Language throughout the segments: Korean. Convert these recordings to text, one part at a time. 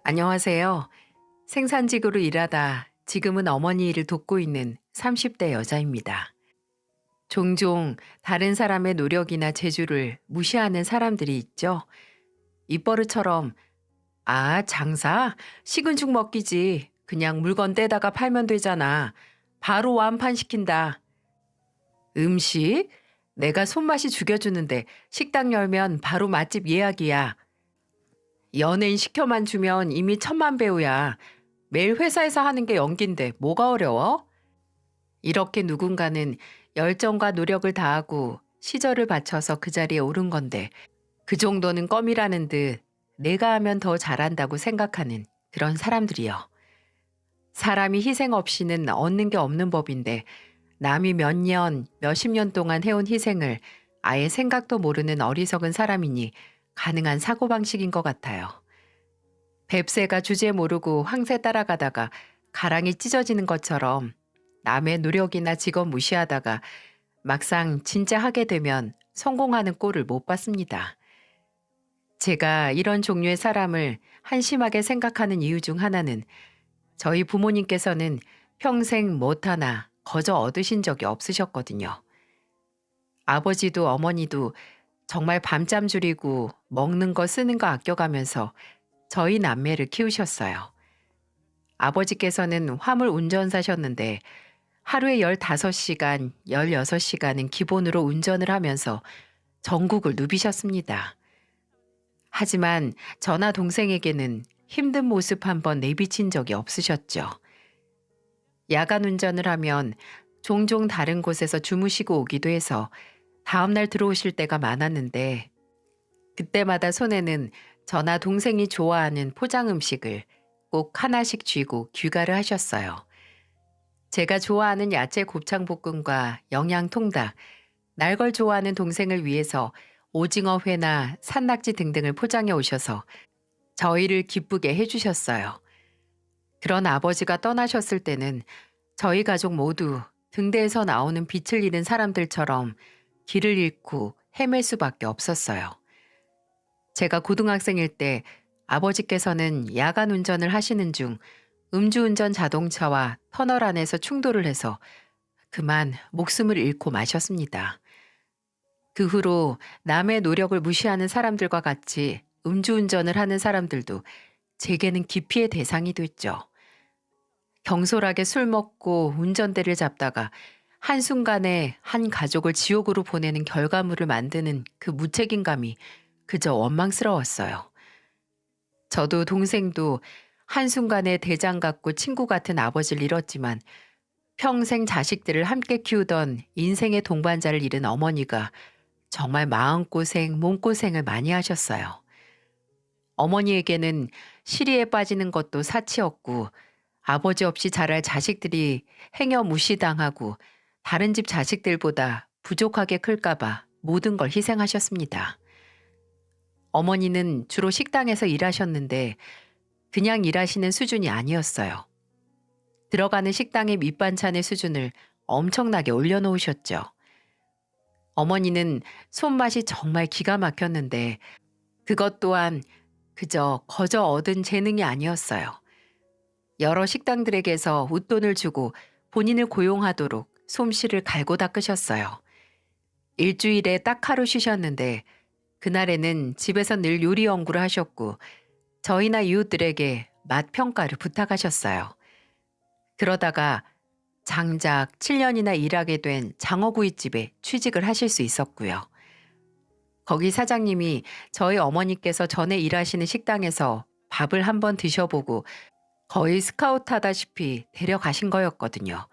안녕하세요. 생산직으로 일하다 지금은 어머니 일을 돕고 있는 30대 여자입니다. 종종 다른 사람의 노력이나 재주를 무시하는 사람들이 있죠. 입버릇처럼, 아, 장사? 식은 죽 먹기지. 그냥 물건 떼다가 팔면 되잖아. 바로 완판시킨다. 음식? 내가 손맛이 죽여주는데 식당 열면 바로 맛집 예약이야. 연예인 시켜만 주면 이미 천만 배우야. 매일 회사에서 하는 게 연기인데 뭐가 어려워? 이렇게 누군가는 열정과 노력을 다하고 시절을 바쳐서 그 자리에 오른 건데 그 정도는 껌이라는 듯 내가 하면 더 잘한다고 생각하는 그런 사람들이요. 사람이 희생 없이는 얻는 게 없는 법인데 남이 몇 년, 몇십 년 동안 해온 희생을 아예 생각도 모르는 어리석은 사람이니 가능한 사고방식인 것 같아요. 뱁새가 주제 모르고 황새 따라가다가 가랑이 찢어지는 것처럼 남의 노력이나 직업 무시하다가 막상 진짜 하게 되면 성공하는 꼴을 못 봤습니다. 제가 이런 종류의 사람을 한심하게 생각하는 이유 중 하나는 저희 부모님께서는 평생 못 하나 거저 얻으신 적이 없으셨거든요. 아버지도 어머니도 정말 밤잠 줄이고 먹는 거 쓰는 거 아껴가면서 저희 남매를 키우셨어요. 아버지께서는 화물 운전사셨는데 하루에 15시간, 16시간은 기본으로 운전을 하면서 전국을 누비셨습니다. 하지만 저나 동생에게는 힘든 모습 한번 내비친 적이 없으셨죠. 야간 운전을 하면 종종 다른 곳에서 주무시고 오기도 해서 다음날 들어오실 때가 많았는데 그때마다 손에는 저나 동생이 좋아하는 포장 음식을 꼭 하나씩 쥐고 귀가를 하셨어요. 제가 좋아하는 야채 곱창볶음과 영양통닭, 날 걸 좋아하는 동생을 위해서 오징어회나 산낙지 등등을 포장해 오셔서 저희를 기쁘게 해주셨어요. 그런 아버지가 떠나셨을 때는 저희 가족 모두 등대에서 나오는 빛을 잃은 사람들처럼 길을 잃고 헤맬 수밖에 없었어요. 제가 고등학생일 때 아버지께서는 야간 운전을 하시는 중 음주운전 자동차와 터널 안에서 충돌을 해서 그만 목숨을 잃고 마셨습니다. 그 후로 남의 노력을 무시하는 사람들과 같이 음주운전을 하는 사람들도 제게는 기피의 대상이 됐죠. 경솔하게 술 먹고 운전대를 잡다가 한순간에 한 가족을 지옥으로 보내는 결과물을 만드는 그 무책임감이 그저 원망스러웠어요. 저도 동생도 한순간에 대장 같고 친구 같은 아버지를 잃었지만 평생 자식들을 함께 키우던 인생의 동반자를 잃은 어머니가 정말 마음고생, 몸고생을 많이 하셨어요. 어머니에게는 시리에 빠지는 것도 사치였고 아버지 없이 자랄 자식들이 행여 무시당하고 다른 집 자식들보다 부족하게 클까봐 모든 걸 희생하셨습니다. 어머니는 주로 식당에서 일하셨는데 그냥 일하시는 수준이 아니었어요. 들어가는 식당의 밑반찬의 수준을 엄청나게 올려놓으셨죠. 어머니는 손맛이 정말 기가 막혔는데 그것 또한 그저 거저 얻은 재능이 아니었어요. 여러 식당들에게서 웃돈을 주고 본인을 고용하도록 솜씨를 갈고 닦으셨어요. 일주일에 딱 하루 쉬셨는데 그날에는 집에서 늘 요리 연구를 하셨고 저희나 이웃들에게 맛 평가를 부탁하셨어요. 그러다가 장작 7년이나 일하게 된 장어구이집에 취직을 하실 수 있었고요. 거기 사장님이 저희 어머니께서 전에 일하시는 식당에서 밥을 한번 드셔보고 거의 스카우트 하다시피 데려가신 거였거든요.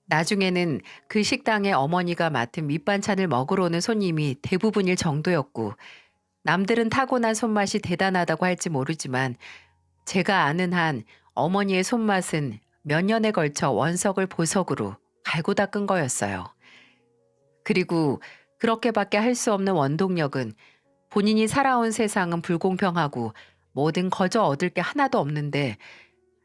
나중에는 그 식당에 어머니가 맡은 밑반찬을 먹으러 오는 손님이 대부분일 정도였고 남들은 타고난 손맛이 대단하다고 할지 모르지만 제가 아는 한 어머니의 손맛은 몇 년에 걸쳐 원석을 보석으로 갈고 닦은 거였어요. 그리고 그렇게밖에 할 수 없는 원동력은 본인이 살아온 세상은 불공평하고 뭐든 거저 얻을 게 하나도 없는데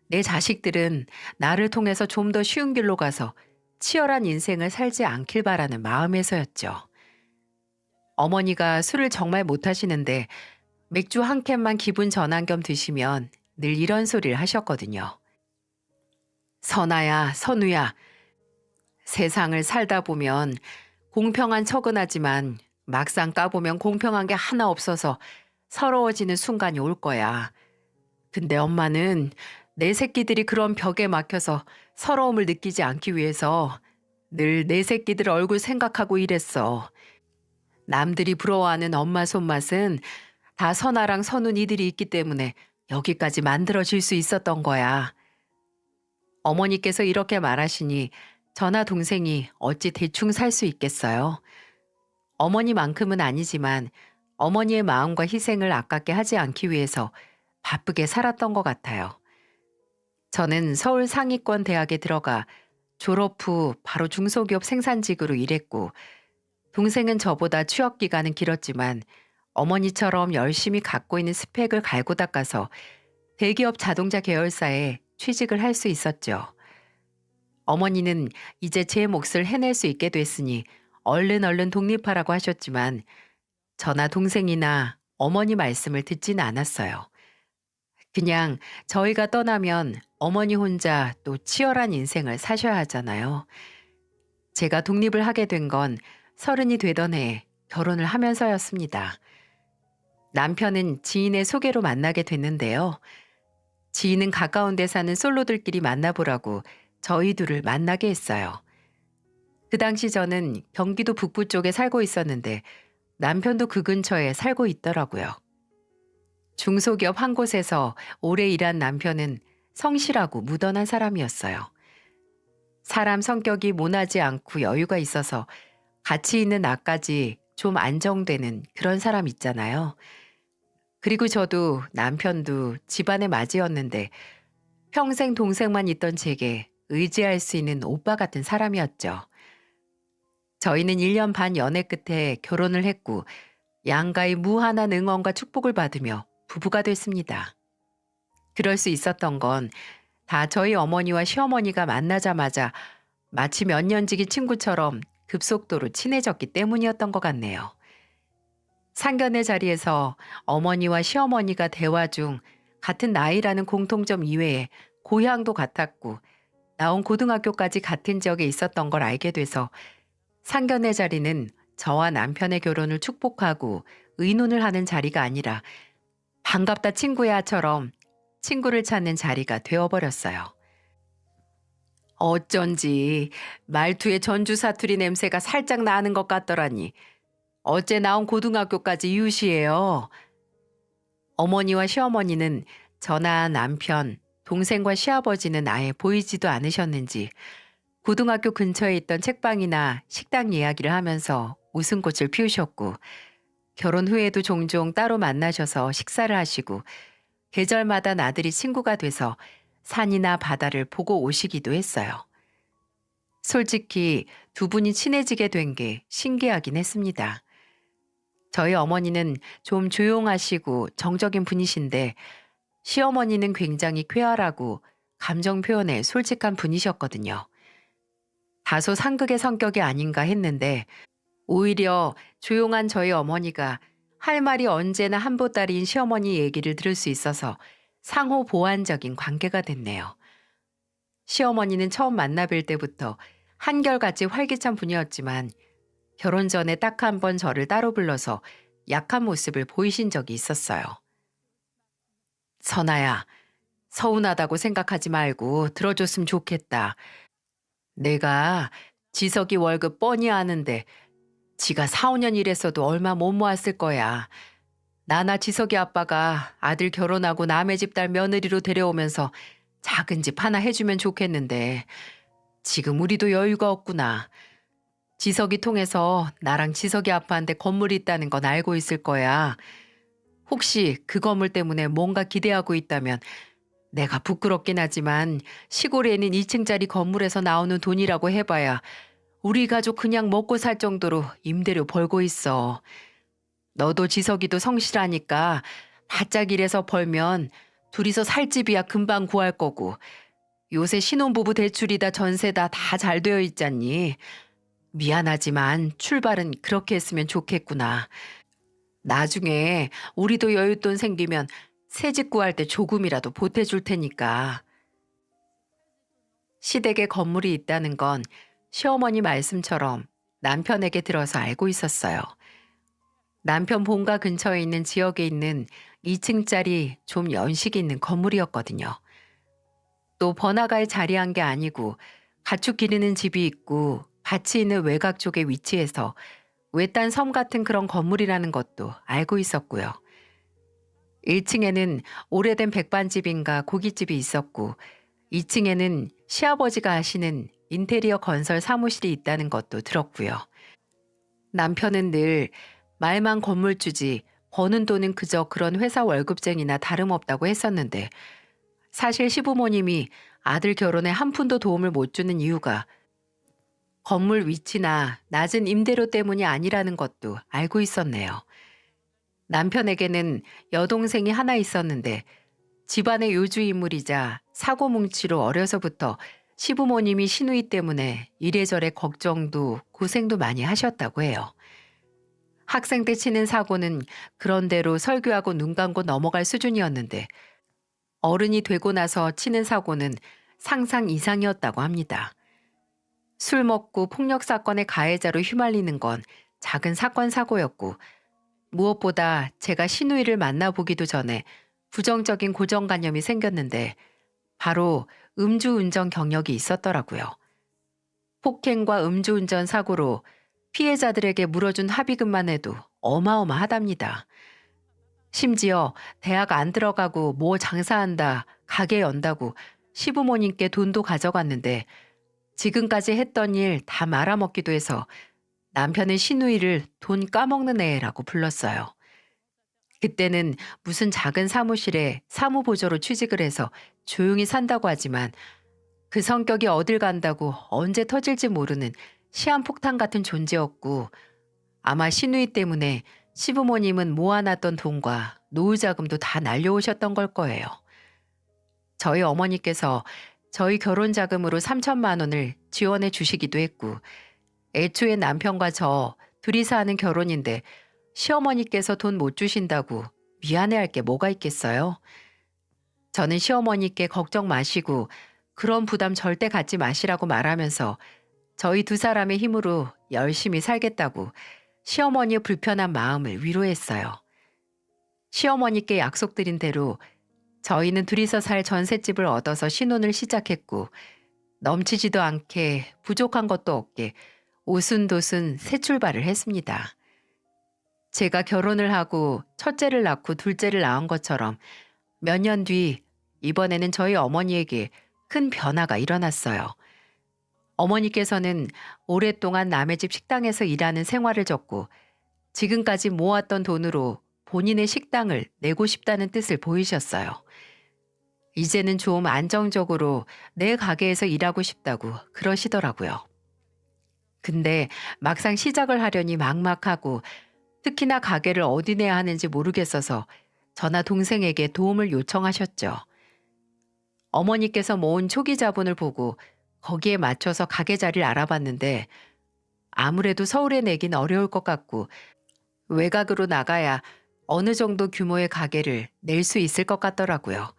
내 자식들은 나를 통해서 좀 더 쉬운 길로 가서 치열한 인생을 살지 않길 바라는 마음에서였죠. 어머니가 술을 정말 못하시는데 맥주 한 캔만 기분 전환 겸 드시면 늘 이런 소리를 하셨거든요. 선아야, 선우야, 세상을 살다 보면 공평한 척은 하지만 막상 까보면 공평한 게 하나 없어서 서러워지는 순간이 올 거야. 근데 엄마는 내 새끼들이 그런 벽에 막혀서 서러움을 느끼지 않기 위해서 늘 내 새끼들 얼굴 생각하고 일했어. 남들이 부러워하는 엄마 손맛은 다 선아랑 선우 니들이 있기 때문에 여기까지 만들어질 수 있었던 거야. 어머니께서 이렇게 말하시니 저나 동생이 어찌 대충 살 수 있겠어요. 어머니만큼은 아니지만 어머니의 마음과 희생을 아깝게 하지 않기 위해서 바쁘게 살았던 것 같아요. 저는 서울 상위권 대학에 들어가 졸업 후 바로 중소기업 생산직으로 일했고, 동생은 저보다 취업 기간은 길었지만 어머니처럼 열심히 갖고 있는 스펙을 갈고 닦아서 대기업 자동차 계열사에 취직을 할 수 있었죠. 어머니는 이제 제 몫을 해낼 수 있게 됐으니 얼른 독립하라고 하셨지만 저나 동생이나 어머니 말씀을 듣지는 않았어요. 그냥 저희가 떠나면 어머니 혼자 또 치열한 인생을 사셔야 하잖아요. 제가 독립을 하게 된 건 30이 되던 해에 결혼을 하면서였습니다. 남편은 지인의 소개로 만나게 됐는데요. 지인은 가까운 데 사는 솔로들끼리 만나보라고 저희 둘을 만나게 했어요. 그 당시 저는 경기도 북부 쪽에 살고 있었는데 남편도 그 근처에 살고 있더라고요. 중소기업 한 곳에서 오래 일한 남편은 성실하고 무던한 사람이었어요. 사람 성격이 모나지 않고 여유가 있어서 같이 있는 나까지 좀 안정되는 그런 사람 있잖아요. 그리고 저도 남편도 집안의 맞이였는데 평생 동생만 있던 제게 의지할 수 있는 오빠 같은 사람이었죠. 저희는 1년 반 연애 끝에 결혼을 했고 양가의 무한한 응원과 축복을 받으며 부부가 됐습니다. 그럴 수 있었던 건 다 저희 어머니와 시어머니가 만나자마자 마치 몇 년지기 친구처럼 급속도로 친해졌기 때문이었던 것 같네요. 상견례 자리에서 어머니와 시어머니가 대화 중 같은 나이라는 공통점 이외에 고향도 같았고 나온 고등학교까지 같은 지역에 있었던 걸 알게 돼서 상견례 자리는 저와 남편의 결혼을 축복하고 의논을 하는 자리가 아니라 반갑다 친구야처럼 친구를 찾는 자리가 되어버렸어요. 어쩐지 말투에 전주 사투리 냄새가 살짝 나는 것 같더라니. 어째 나온 고등학교까지 이웃이에요. 어머니와 시어머니는 저나 남편, 동생과 시아버지는 아예 보이지도 않으셨는지 고등학교 근처에 있던 책방이나 식당 이야기를 하면서 웃음꽃을 피우셨고 결혼 후에도 종종 따로 만나셔서 식사를 하시고 계절마다 나들이 친구가 돼서 산이나 바다를 보고 오시기도 했어요. 솔직히 두 분이 친해지게 된 게 신기하긴 했습니다. 저희 어머니는 좀 조용하시고 정적인 분이신데 시어머니는 굉장히 쾌활하고 감정 표현에 솔직한 분이셨거든요. 다소 상극의 성격이 아닌가 했는데 오히려 조용한 저희 어머니가 할 말이 언제나 한보따리인 시어머니 얘기를 들을 수 있어서 상호 보완적인 관계가 됐네요. 시어머니는 처음 만나뵐 때부터 한결같이 활기찬 분이었지만 결혼 전에 딱 한 번 저를 따로 불러서 약한 모습을 보이신 적이 있었어요. 선아야, 서운하다고 생각하지 말고 들어줬으면 좋겠다. 내가 지석이 월급 뻔히 아는데 지가 4, 5년 일했어도 얼마 못 모았을 거야. 나나 지석이 아빠가 아들 결혼하고 남의 집 딸 며느리로 데려오면서 작은 집 하나 해주면 좋겠는데 지금 우리도 여유가 없구나. 지석이 통해서 나랑 지석이 아빠한테 건물이 있다는 건 알고 있을 거야. 혹시 그 건물 때문에 뭔가 기대하고 있다면 내가 부끄럽긴 하지만 시골에 있는 2층짜리 건물에서 나오는 돈이라고 해봐야 우리 가족 그냥 먹고 살 정도로 임대료 벌고 있어. 너도 지석이도 성실하니까 바짝 일해서 벌면 둘이서 살 집이야 금방 구할 거고 요새 신혼부부 대출이다 전세다 다 잘 되어 있잖니. 미안하지만 출발은 그렇게 했으면 좋겠구나. 나중에 우리도 여윳돈 생기면 새집 구할 때 조금이라도 보태줄 테니까. 시댁에 건물이 있다는 건 시어머니 말씀처럼 남편에게 들어서 알고 있었어요. 남편 본가 근처에 있는 지역에 있는 2층짜리 좀 연식 있는 건물이었거든요. 또 번화가에 자리한 게 아니고 가축 기르는 집이 있고 밭이 있는 외곽 쪽에 위치해서 외딴 섬 같은 그런 건물이라는 것도 알고 있었고요. 1층에는 오래된 백반집인가 고깃집이 있었고 2층에는 시아버지가 하시는 인테리어 건설 사무실이 있다는 것도 들었고요. 남편은 늘 말만 건물주지 버는 돈은 그저 그런 회사 월급쟁이나 다름없다고 했었는데 사실 시부모님이 아들 결혼에 한 푼도 도움을 못 주는 이유가 건물 위치나 낮은 임대료 때문이 아니라는 것도 알고 있었네요. 남편에게는 여동생이 하나 있었는데 집안의 요주 인물이자 사고뭉치로 어려서부터 시부모님이 시누이 때문에 이래저래 걱정도 고생도 많이 하셨다고 해요. 학생 때 치는 사고는 그런대로 설교하고 눈 감고 넘어갈 수준이었는데 어른이 되고 나서 치는 사고는 상상 이상이었다고 합니다. 술 먹고 폭력 사건의 가해자로 휘말리는 건 작은 사건 사고였고 무엇보다 제가 시누이를 만나보기도 전에 부정적인 고정관념이 생겼는데 바로 음주운전 경력이 있었더라고요. 폭행과 음주운전 사고로 피해자들에게 물어준 합의금만 해도 어마어마하답니다. 심지어 대학 안 들어가고 뭐 장사한다, 가게 연다고 시부모님께 돈도 가져갔는데 지금까지 했던 일 다 말아먹기도 해서 남편은 시누이를 돈 까먹는 애라고 불렀어요. 그때는 무슨 작은 사무실에 사무보조로 취직을 해서 조용히 산다고 하지만 그 성격이 어딜 간다고 언제 터질지 모르는 시한폭탄 같은 존재였고 아마 시누이 때문에 시부모님은 모아놨던 돈과 노후자금도 다 날려오셨던 걸 거예요. 저희 어머니께서 저희 결혼 자금으로 3천만 원을 지원해 주시기도 했고 애초에 남편과 저 둘이서 하는 결혼인데 시어머니께서 돈 못 주신다고 미안해할 게 뭐가 있겠어요? 저는 시어머니께 걱정 마시고 그런 부담 절대 갖지 마시라고 말하면서 저희 두 사람의 힘으로 열심히 살겠다고 시어머니의 불편한 마음을 위로했어요. 시어머니께 약속드린 대로 저희는 둘이서 살 전셋집을 얻어서 신혼을 시작했고 넘치지도 않게 부족한 것도 없게 오순도순 새 출발을 했습니다. 제가 결혼을 하고 첫째를 낳고 둘째를 낳은 것처럼 몇 년 뒤 이번에는 저희 어머니에게 큰 변화가 일어났어요. 어머니께서는 오랫동안 남의 집 식당에서 일하는 생활을 접고 지금까지 모았던 돈으로 본인의 식당을 내고 싶다는 뜻을 보이셨어요. 이제는 좀 안정적으로 내 가게에서 일하고 싶다고 그러시더라고요. 근데 막상 시작을 하려니 막막하고 특히나 가게를 어디 내야 하는지 모르겠어서 저나 동생에게 도움을 요청하셨죠. 어머니께서 모은 초기 자본을 보고 거기에 맞춰서 가게 자리를 알아봤는데 아무래도 서울에 내긴 어려울 것 같고 외곽으로 나가야 어느 정도 규모의 가게를 낼 수 있을 것 같더라고요.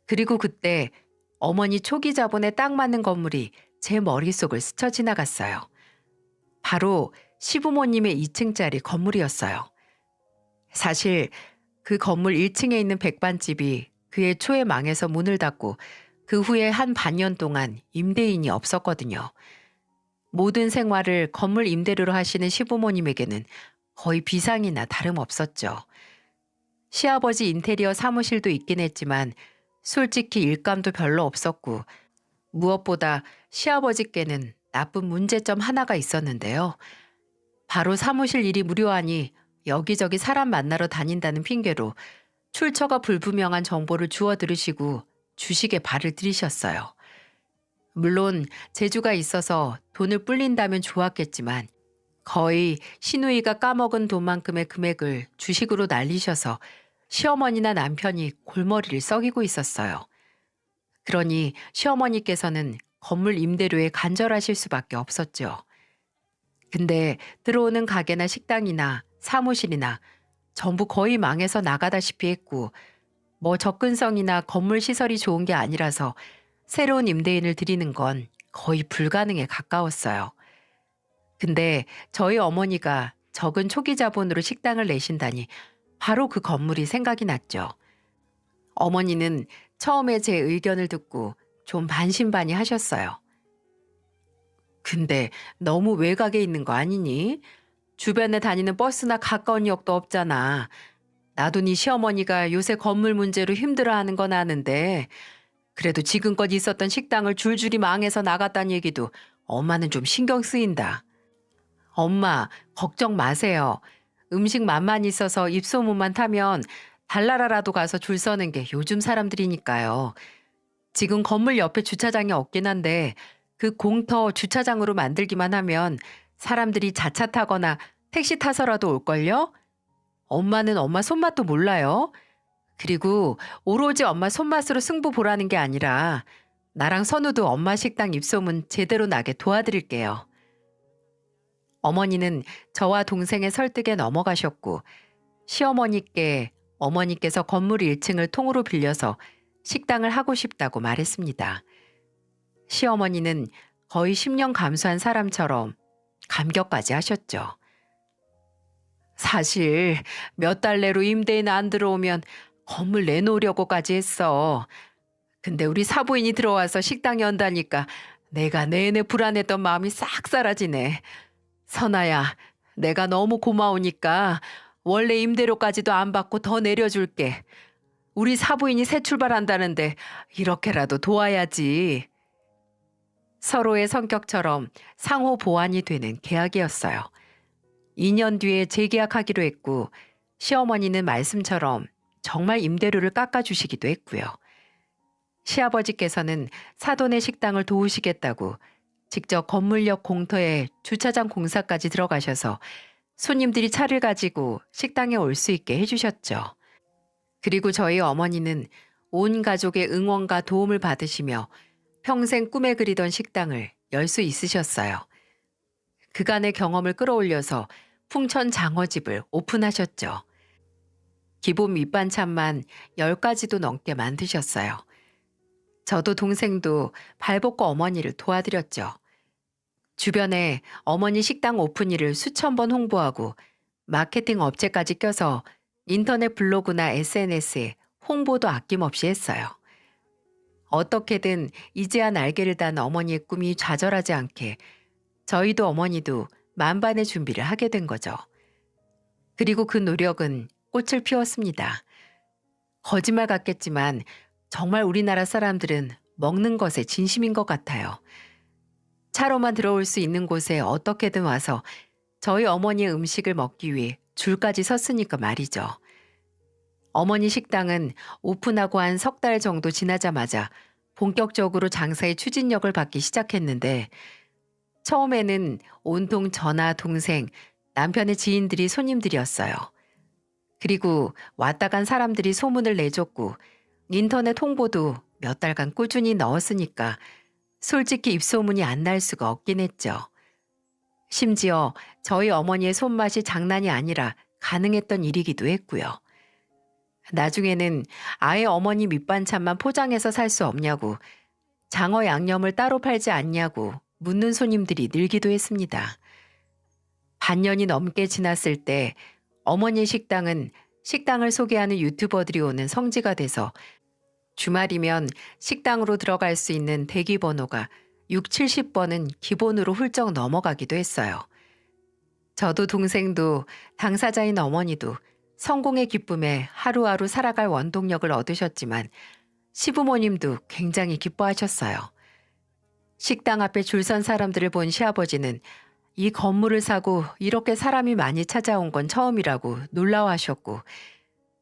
그리고 그때 어머니 초기 자본에 딱 맞는 건물이 제 머릿속을 스쳐 지나갔어요. 바로 시부모님의 2층짜리 건물이었어요. 사실 그 건물 1층에 있는 백반집이 그해 초에 망해서 문을 닫고 그 후에 한 반년 동안 임대인이 없었거든요. 모든 생활을 건물 임대료로 하시는 시부모님에게는 거의 비상이나 다름없었죠. 시아버지 인테리어 사무실도 있긴 했지만 솔직히 일감도 별로 없었고 무엇보다 시아버지께는 나쁜 문제점 하나가 있었는데요. 바로 사무실 일이 무료하니 여기저기 사람 만나러 다닌다는 핑계로 출처가 불분명한 정보를 주워 들으시고 주식에 발을 들이셨어요. 물론 재주가 있어서 돈을 불린다면 좋았겠지만 거의 시누이가 까먹은 돈만큼의 금액을 주식으로 날리셔서 시어머니나 남편이 골머리를 썩이고 있었어요. 그러니 시어머니께서는 건물 임대료에 간절하실 수밖에 없었죠. 근데 들어오는 가게나 식당이나 사무실이나 전부 거의 망해서 나가다시피 했고 뭐 접근성이나 건물 시설이 좋은 게 아니라서 새로운 임대인을 들이는 건 거의 불가능에 가까웠어요. 근데 저희 어머니가 적은 초기 자본으로 식당을 내신다니 바로 그 건물이 생각이 났죠. 어머니는 처음에 제 의견을 듣고 좀 반신반의 하셨어요. 근데 너무 외곽에 있는 거 아니니? 주변에 다니는 버스나 가까운 역도 없잖아. 나도 네 시어머니가 요새 건물 문제로 힘들어하는 건 아는데 그래도 지금껏 있었던 식당을 줄줄이 망해서 나갔다는 얘기도 엄마는 좀 신경 쓰인다. 엄마, 걱정 마세요. 음식 맛만 있어서 입소문만 타면 달나라라도 가서 줄 서는 게 요즘 사람들이니까요. 지금 건물 옆에 주차장이 없긴 한데 그 공터 주차장으로 만들기만 하면 사람들이 자차 타거나 택시 타서라도 올걸요? 엄마는 엄마 손맛도 몰라요. 그리고 오로지 엄마 손맛으로 승부 보라는 게 아니라 나랑 선우도 엄마 식당 입소문 제대로 나게 도와드릴게요. 어머니는 저와 동생의 설득에 넘어가셨고 시어머니께 어머니께서 건물 1층을 통으로 빌려서 식당을 하고 싶다고 말했습니다. 시어머니는 거의 10년 감수한 사람처럼 감격까지 하셨죠. 사실 몇 달 내로 임대인 안 들어오면 건물 내놓으려고까지 했어. 근데 우리 사부인이 들어와서 식당 연다니까 내가 내내 불안했던 마음이 싹 사라지네. 선아야, 내가 너무 고마우니까 원래 임대료까지도 안 받고 더 내려줄게. 우리 사부인이 새 출발한다는데 이렇게라도 도와야지. 서로의 성격처럼 상호 보완이 되는 계약이었어요. 2년 뒤에 재계약하기로 했고 시어머니는 말씀처럼 정말 임대료를 깎아주시기도 했고요. 시아버지께서는 사돈의 식당을 도우시겠다고 직접 건물역 공터에 주차장 공사까지 들어가셔서 손님들이 차를 가지고 식당에 올 수 있게 해주셨죠. 그리고 저희 어머니는 온 가족의 응원과 도움을 받으시며 평생 꿈에 그리던 식당을 열 수 있으셨어요. 그간의 경험을 끌어올려서 풍천 장어집을 오픈하셨죠. 기본 밑반찬만 10가지도 넘게 만드셨어요. 저도 동생도 발벗고 어머니를 도와드렸죠. 주변에 어머니 식당 오픈일을 수천 번 홍보하고 마케팅 업체까지 껴서 인터넷 블로그나 SNS에 홍보도 아낌없이 했어요. 어떻게든 이제야 날개를 단 어머니의 꿈이 좌절하지 않게 저희도 어머니도 만반의 준비를 하게 된 거죠. 그리고 그 노력은 꽃을 피웠습니다. 거짓말 같겠지만 정말 우리나라 사람들은 먹는 것에 진심인 것 같아요. 차로만 들어올 수 있는 곳에 어떻게든 와서 저희 어머니의 음식을 먹기 위해 줄까지 섰으니까 말이죠. 어머니 식당은 오픈하고 한 석 달 정도 지나자마자 본격적으로 장사의 추진력을 받기 시작했는데 처음에는 온통 저나 동생, 남편의 지인들이 손님들이었어요. 그리고 왔다 간 사람들이 소문을 내줬고 인터넷 홍보도 몇 달간 꾸준히 넣었으니까 솔직히 입소문이 안 날 수가 없긴 했죠. 심지어 저희 어머니의 손맛이 장난이 아니라 가능했던 일이기도 했고요. 나중에는 아예 어머니 밑반찬만 포장해서 살 수 없냐고 장어 양념을 따로 팔지 않냐고 묻는 손님들이 늘기도 했습니다. 반년이 넘게 지났을 때 어머니 식당은 식당을 소개하는 유튜버들이 오는 성지가 돼서 주말이면 식당으로 들어갈 수 있는 대기번호가 6, 70번은 기본으로 훌쩍 넘어가기도 했어요. 저도 동생도 당사자인 어머니도 성공의 기쁨에 하루하루 살아갈 원동력을 얻으셨지만 시부모님도 굉장히 기뻐하셨어요. 식당 앞에 줄 선 사람들을 본 시아버지는 이 건물을 사고 이렇게 사람이 많이 찾아온 건 처음이라고 놀라워하셨고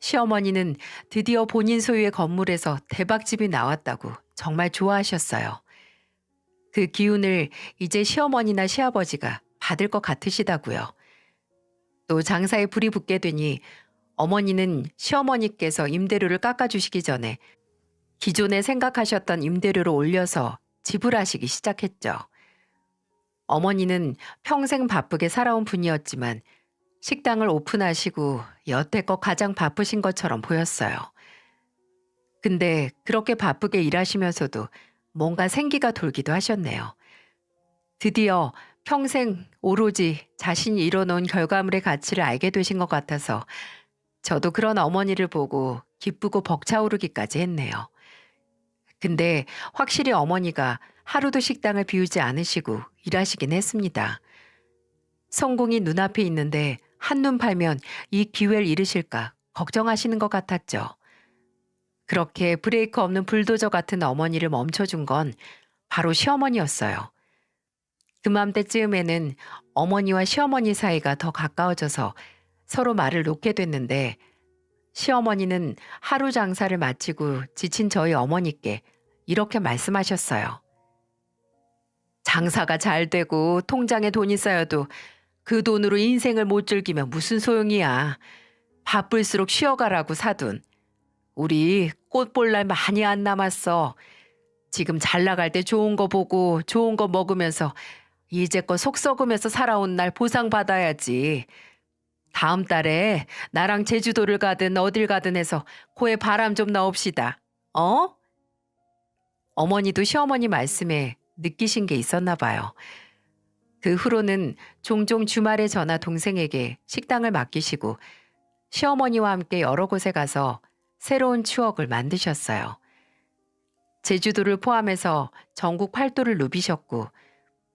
시어머니는 드디어 본인 소유의 건물에서 대박집이 나왔다고 정말 좋아하셨어요. 그 기운을 이제 시어머니나 시아버지가 받을 것 같으시다고요. 또 장사에 불이 붙게 되니 어머니는 시어머니께서 임대료를 깎아주시기 전에 기존에 생각하셨던 임대료를 올려서 지불하시기 시작했죠. 어머니는 평생 바쁘게 살아온 분이었지만 식당을 오픈하시고 여태껏 가장 바쁘신 것처럼 보였어요. 근데 그렇게 바쁘게 일하시면서도 뭔가 생기가 돌기도 하셨네요. 드디어 평생 오로지 자신이 이뤄놓은 결과물의 가치를 알게 되신 것 같아서 저도 그런 어머니를 보고 기쁘고 벅차오르기까지 했네요. 근데 확실히 어머니가 하루도 식당을 비우지 않으시고 일하시긴 했습니다. 성공이 눈앞에 있는데 한눈 팔면 이 기회를 잃으실까 걱정하시는 것 같았죠. 그렇게 브레이크 없는 불도저 같은 어머니를 멈춰준 건 바로 시어머니였어요. 그맘때쯤에는 어머니와 시어머니 사이가 더 가까워져서 서로 말을 놓게 됐는데 시어머니는 하루 장사를 마치고 지친 저희 어머니께 이렇게 말씀하셨어요. 장사가 잘 되고 통장에 돈이 쌓여도 그 돈으로 인생을 못 즐기면 무슨 소용이야. 바쁠수록 쉬어가라고 사돈. 우리 꽃 볼 날 많이 안 남았어. 지금 잘 나갈 때 좋은 거 보고 좋은 거 먹으면서 이제껏 속 썩으면서 살아온 날 보상받아야지. 다음 달에 나랑 제주도를 가든 어딜 가든 해서 코에 바람 좀 넣읍시다. 어? 어머니도 시어머니 말씀에 느끼신 게 있었나 봐요. 그 후로는 종종 주말에 저나 동생에게 식당을 맡기시고 시어머니와 함께 여러 곳에 가서 새로운 추억을 만드셨어요. 제주도를 포함해서 전국 8도를 누비셨고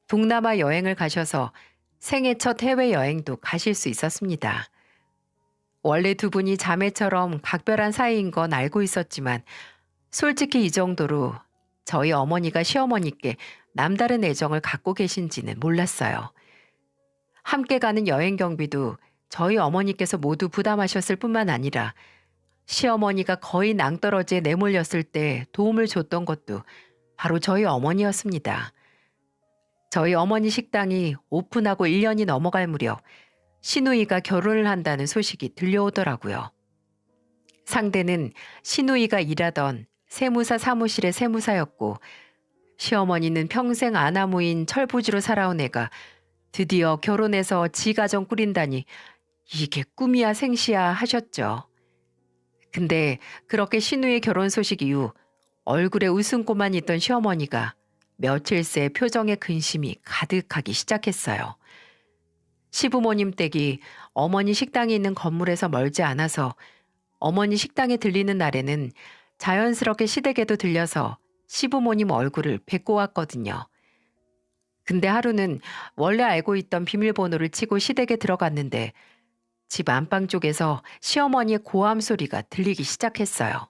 동남아 여행을 가셔서 생애 첫 해외여행도 가실 수 있었습니다. 원래 두 분이 자매처럼 각별한 사이인 건 알고 있었지만 솔직히 이 정도로 저희 어머니가 시어머니께 남다른 애정을 갖고 계신지는 몰랐어요. 함께 가는 여행 경비도 저희 어머니께서 모두 부담하셨을 뿐만 아니라 시어머니가 거의 낭떠러지에 내몰렸을 때 도움을 줬던 것도 바로 저희 어머니였습니다. 저희 어머니 식당이 오픈하고 1년이 넘어갈 무렵 시누이가 결혼을 한다는 소식이 들려오더라고요. 상대는 시누이가 일하던 세무사 사무실의 세무사였고 시어머니는 평생 아나무인 철부지로 살아온 애가 드디어 결혼해서 지가정 꾸린다니 이게 꿈이야 생시야 하셨죠. 근데 그렇게 시누이 결혼 소식 이후 얼굴에 웃음꽃만 있던 시어머니가 며칠 새 표정에 근심이 가득하기 시작했어요. 시부모님 댁이 어머니 식당이 있는 건물에서 멀지 않아서 어머니 식당에 들리는 날에는 자연스럽게 시댁에도 들려서 시부모님 얼굴을 뵙고 왔거든요. 근데 하루는 원래 알고 있던 비밀번호를 치고 시댁에 들어갔는데 집 안방 쪽에서 시어머니의 고함 소리가 들리기 시작했어요.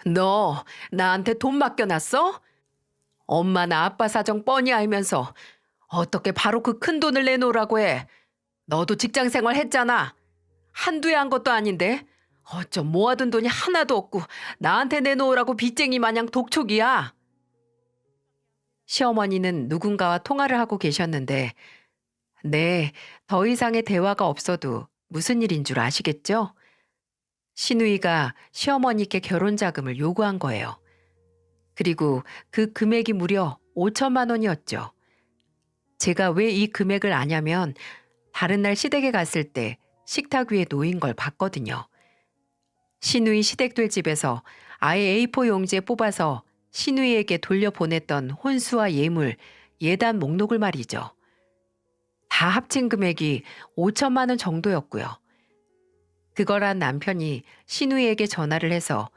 너 나한테 돈 맡겨놨어? 엄마나 아빠 사정 뻔히 알면서 어떻게 바로 그 큰 돈을 내놓으라고 해. 너도 직장 생활 했잖아. 한두 해 한 것도 아닌데 어쩜 모아둔 돈이 하나도 없고 나한테 내놓으라고 빚쟁이 마냥 독촉이야. 시어머니는 누군가와 통화를 하고 계셨는데 네, 더 이상의 대화가 없어도 무슨 일인 줄 아시겠죠? 시누이가 시어머니께 결혼 자금을 요구한 거예요. 그리고 그 금액이 무려 5천만 원이었죠. 제가 왜 이 금액을 아냐면 다른 날 시댁에 갔을 때 식탁 위에 놓인 걸 봤거든요. 시누이 시댁들 집에서 아예 A4 용지에 뽑아서 시누이에게 돌려보냈던 혼수와 예물, 예단 목록을 말이죠. 다 합친 금액이 5천만 원 정도였고요. 그걸 한 남편이 시누이에게 전화를 해서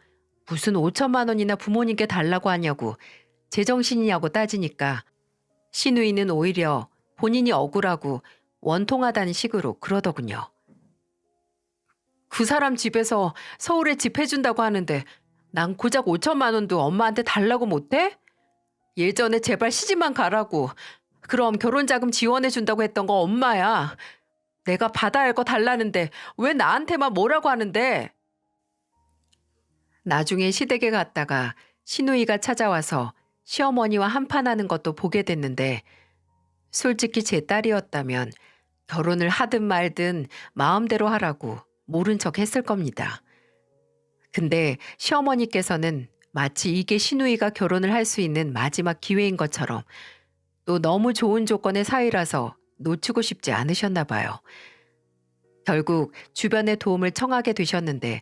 무슨 5천만 원이나 부모님께 달라고 하냐고 제정신이냐고 따지니까 시누이는 오히려 본인이 억울하고 원통하다는 식으로 그러더군요. 그 사람 집에서 서울에 집 해준다고 하는데 난 고작 5천만 원도 엄마한테 달라고 못해? 예전에 제발 시집만 가라고. 그럼 결혼자금 지원해준다고 했던 거 엄마야. 내가 받아야 할 거 달라는데 왜 나한테만 뭐라고 하는데? 나중에 시댁에 갔다가 시누이가 찾아와서 시어머니와 한판하는 것도 보게 됐는데 솔직히 제 딸이었다면 결혼을 하든 말든 마음대로 하라고 모른 척 했을 겁니다. 근데 시어머니께서는 마치 이게 시누이가 결혼을 할 수 있는 마지막 기회인 것처럼 또 너무 좋은 조건의 사이라서 놓치고 싶지 않으셨나 봐요. 결국 주변의 도움을 청하게 되셨는데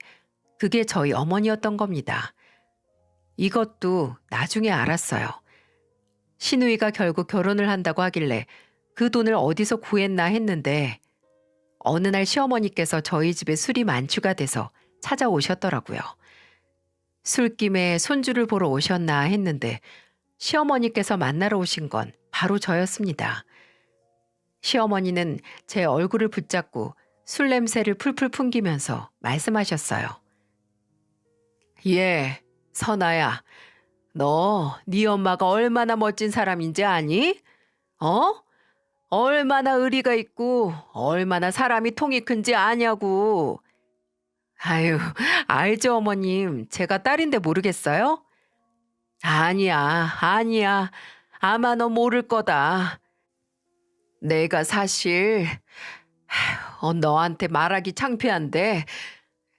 그게 저희 어머니였던 겁니다. 이것도 나중에 알았어요. 시누이가 결국 결혼을 한다고 하길래 그 돈을 어디서 구했나 했는데 어느 날 시어머니께서 저희 집에 술이 만취가 돼서 찾아오셨더라고요. 술김에 손주를 보러 오셨나 했는데 시어머니께서 만나러 오신 건 바로 저였습니다. 시어머니는 제 얼굴을 붙잡고 술 냄새를 풀풀 풍기면서 말씀하셨어요. 예, 선아야, 너 네 엄마가 얼마나 멋진 사람인지 아니? 어? 얼마나 의리가 있고 얼마나 사람이 통이 큰지 아냐고. 아유, 알죠 어머님. 제가 딸인데 모르겠어요? 아니야, 아니야. 아마 너 모를 거다. 내가 사실 너한테 말하기 창피한데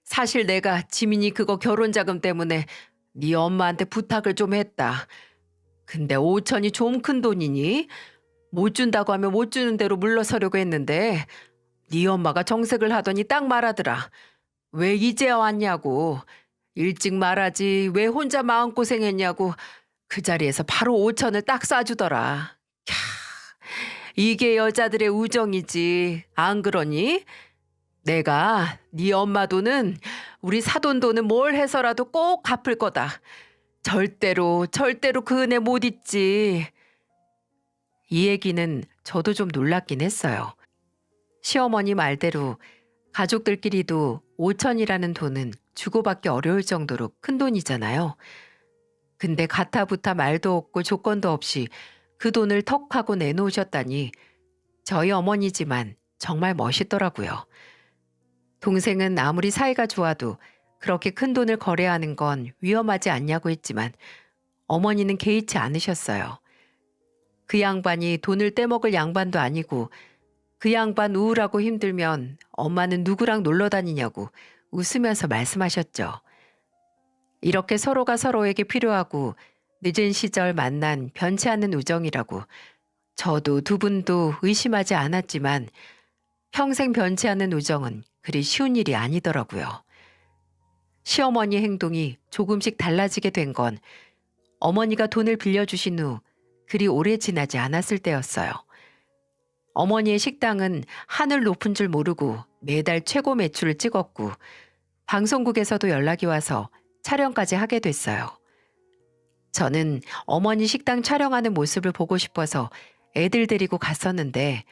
사실 내가 지민이 그거 결혼 자금 때문에 네 엄마한테 부탁을 좀 했다. 근데 5천이 좀 큰 돈이니 못 준다고 하면 못 주는 대로 물러서려고 했는데 네 엄마가 정색을 하더니 딱 말하더라. 왜 이제야 왔냐고. 일찍 말하지 왜 혼자 마음고생했냐고. 그 자리에서 바로 5천을 딱 쏴주더라. 캬, 이게 여자들의 우정이지. 안 그러니? 내가 네 엄마 돈은 우리 사돈 돈은 뭘 해서라도 꼭 갚을 거다. 절대로 절대로 그 은혜 못 잊지. 이 얘기는 저도 좀 놀랍긴 했어요. 시어머니 말대로 가족들끼리도 5천이라는 돈은 주고받기 어려울 정도로 큰 돈이잖아요. 근데 가타부타 말도 없고 조건도 없이 그 돈을 턱 하고 내놓으셨다니 저희 어머니지만 정말 멋있더라고요. 동생은 아무리 사이가 좋아도 그렇게 큰 돈을 거래하는 건 위험하지 않냐고 했지만 어머니는 개의치 않으셨어요. 그 양반이 돈을 떼먹을 양반도 아니고 그 양반 우울하고 힘들면 엄마는 누구랑 놀러 다니냐고 웃으면서 말씀하셨죠. 이렇게 서로가 서로에게 필요하고 늦은 시절 만난 변치 않는 우정이라고 저도 두 분도 의심하지 않았지만 평생 변치 않는 우정은 그리 쉬운 일이 아니더라고요. 시어머니 행동이 조금씩 달라지게 된 건 어머니가 돈을 빌려주신 후 그리 오래 지나지 않았을 때였어요. 어머니의 식당은 하늘 높은 줄 모르고 매달 최고 매출을 찍었고 방송국에서도 연락이 와서 촬영까지 하게 됐어요. 저는 어머니 식당 촬영하는 모습을 보고 싶어서 애들 데리고 갔었는데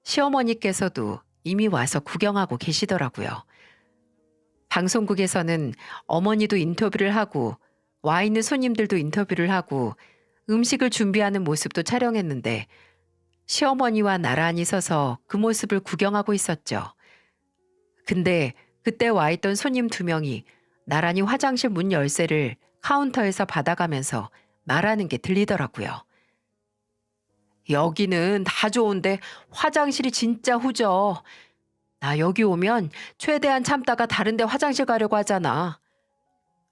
시어머니께서도 이미 와서 구경하고 계시더라고요. 방송국에서는 어머니도 인터뷰를 하고 와 있는 손님들도 인터뷰를 하고 음식을 준비하는 모습도 촬영했는데 시어머니와 나란히 서서 그 모습을 구경하고 있었죠. 근데 그때 와 있던 손님 2명이 나란히 화장실 문 열쇠를 카운터에서 받아가면서 말하는 게 들리더라고요. 여기는 다 좋은데 화장실이 진짜 후져. 나 여기 오면 최대한 참다가 다른 데 화장실 가려고 하잖아.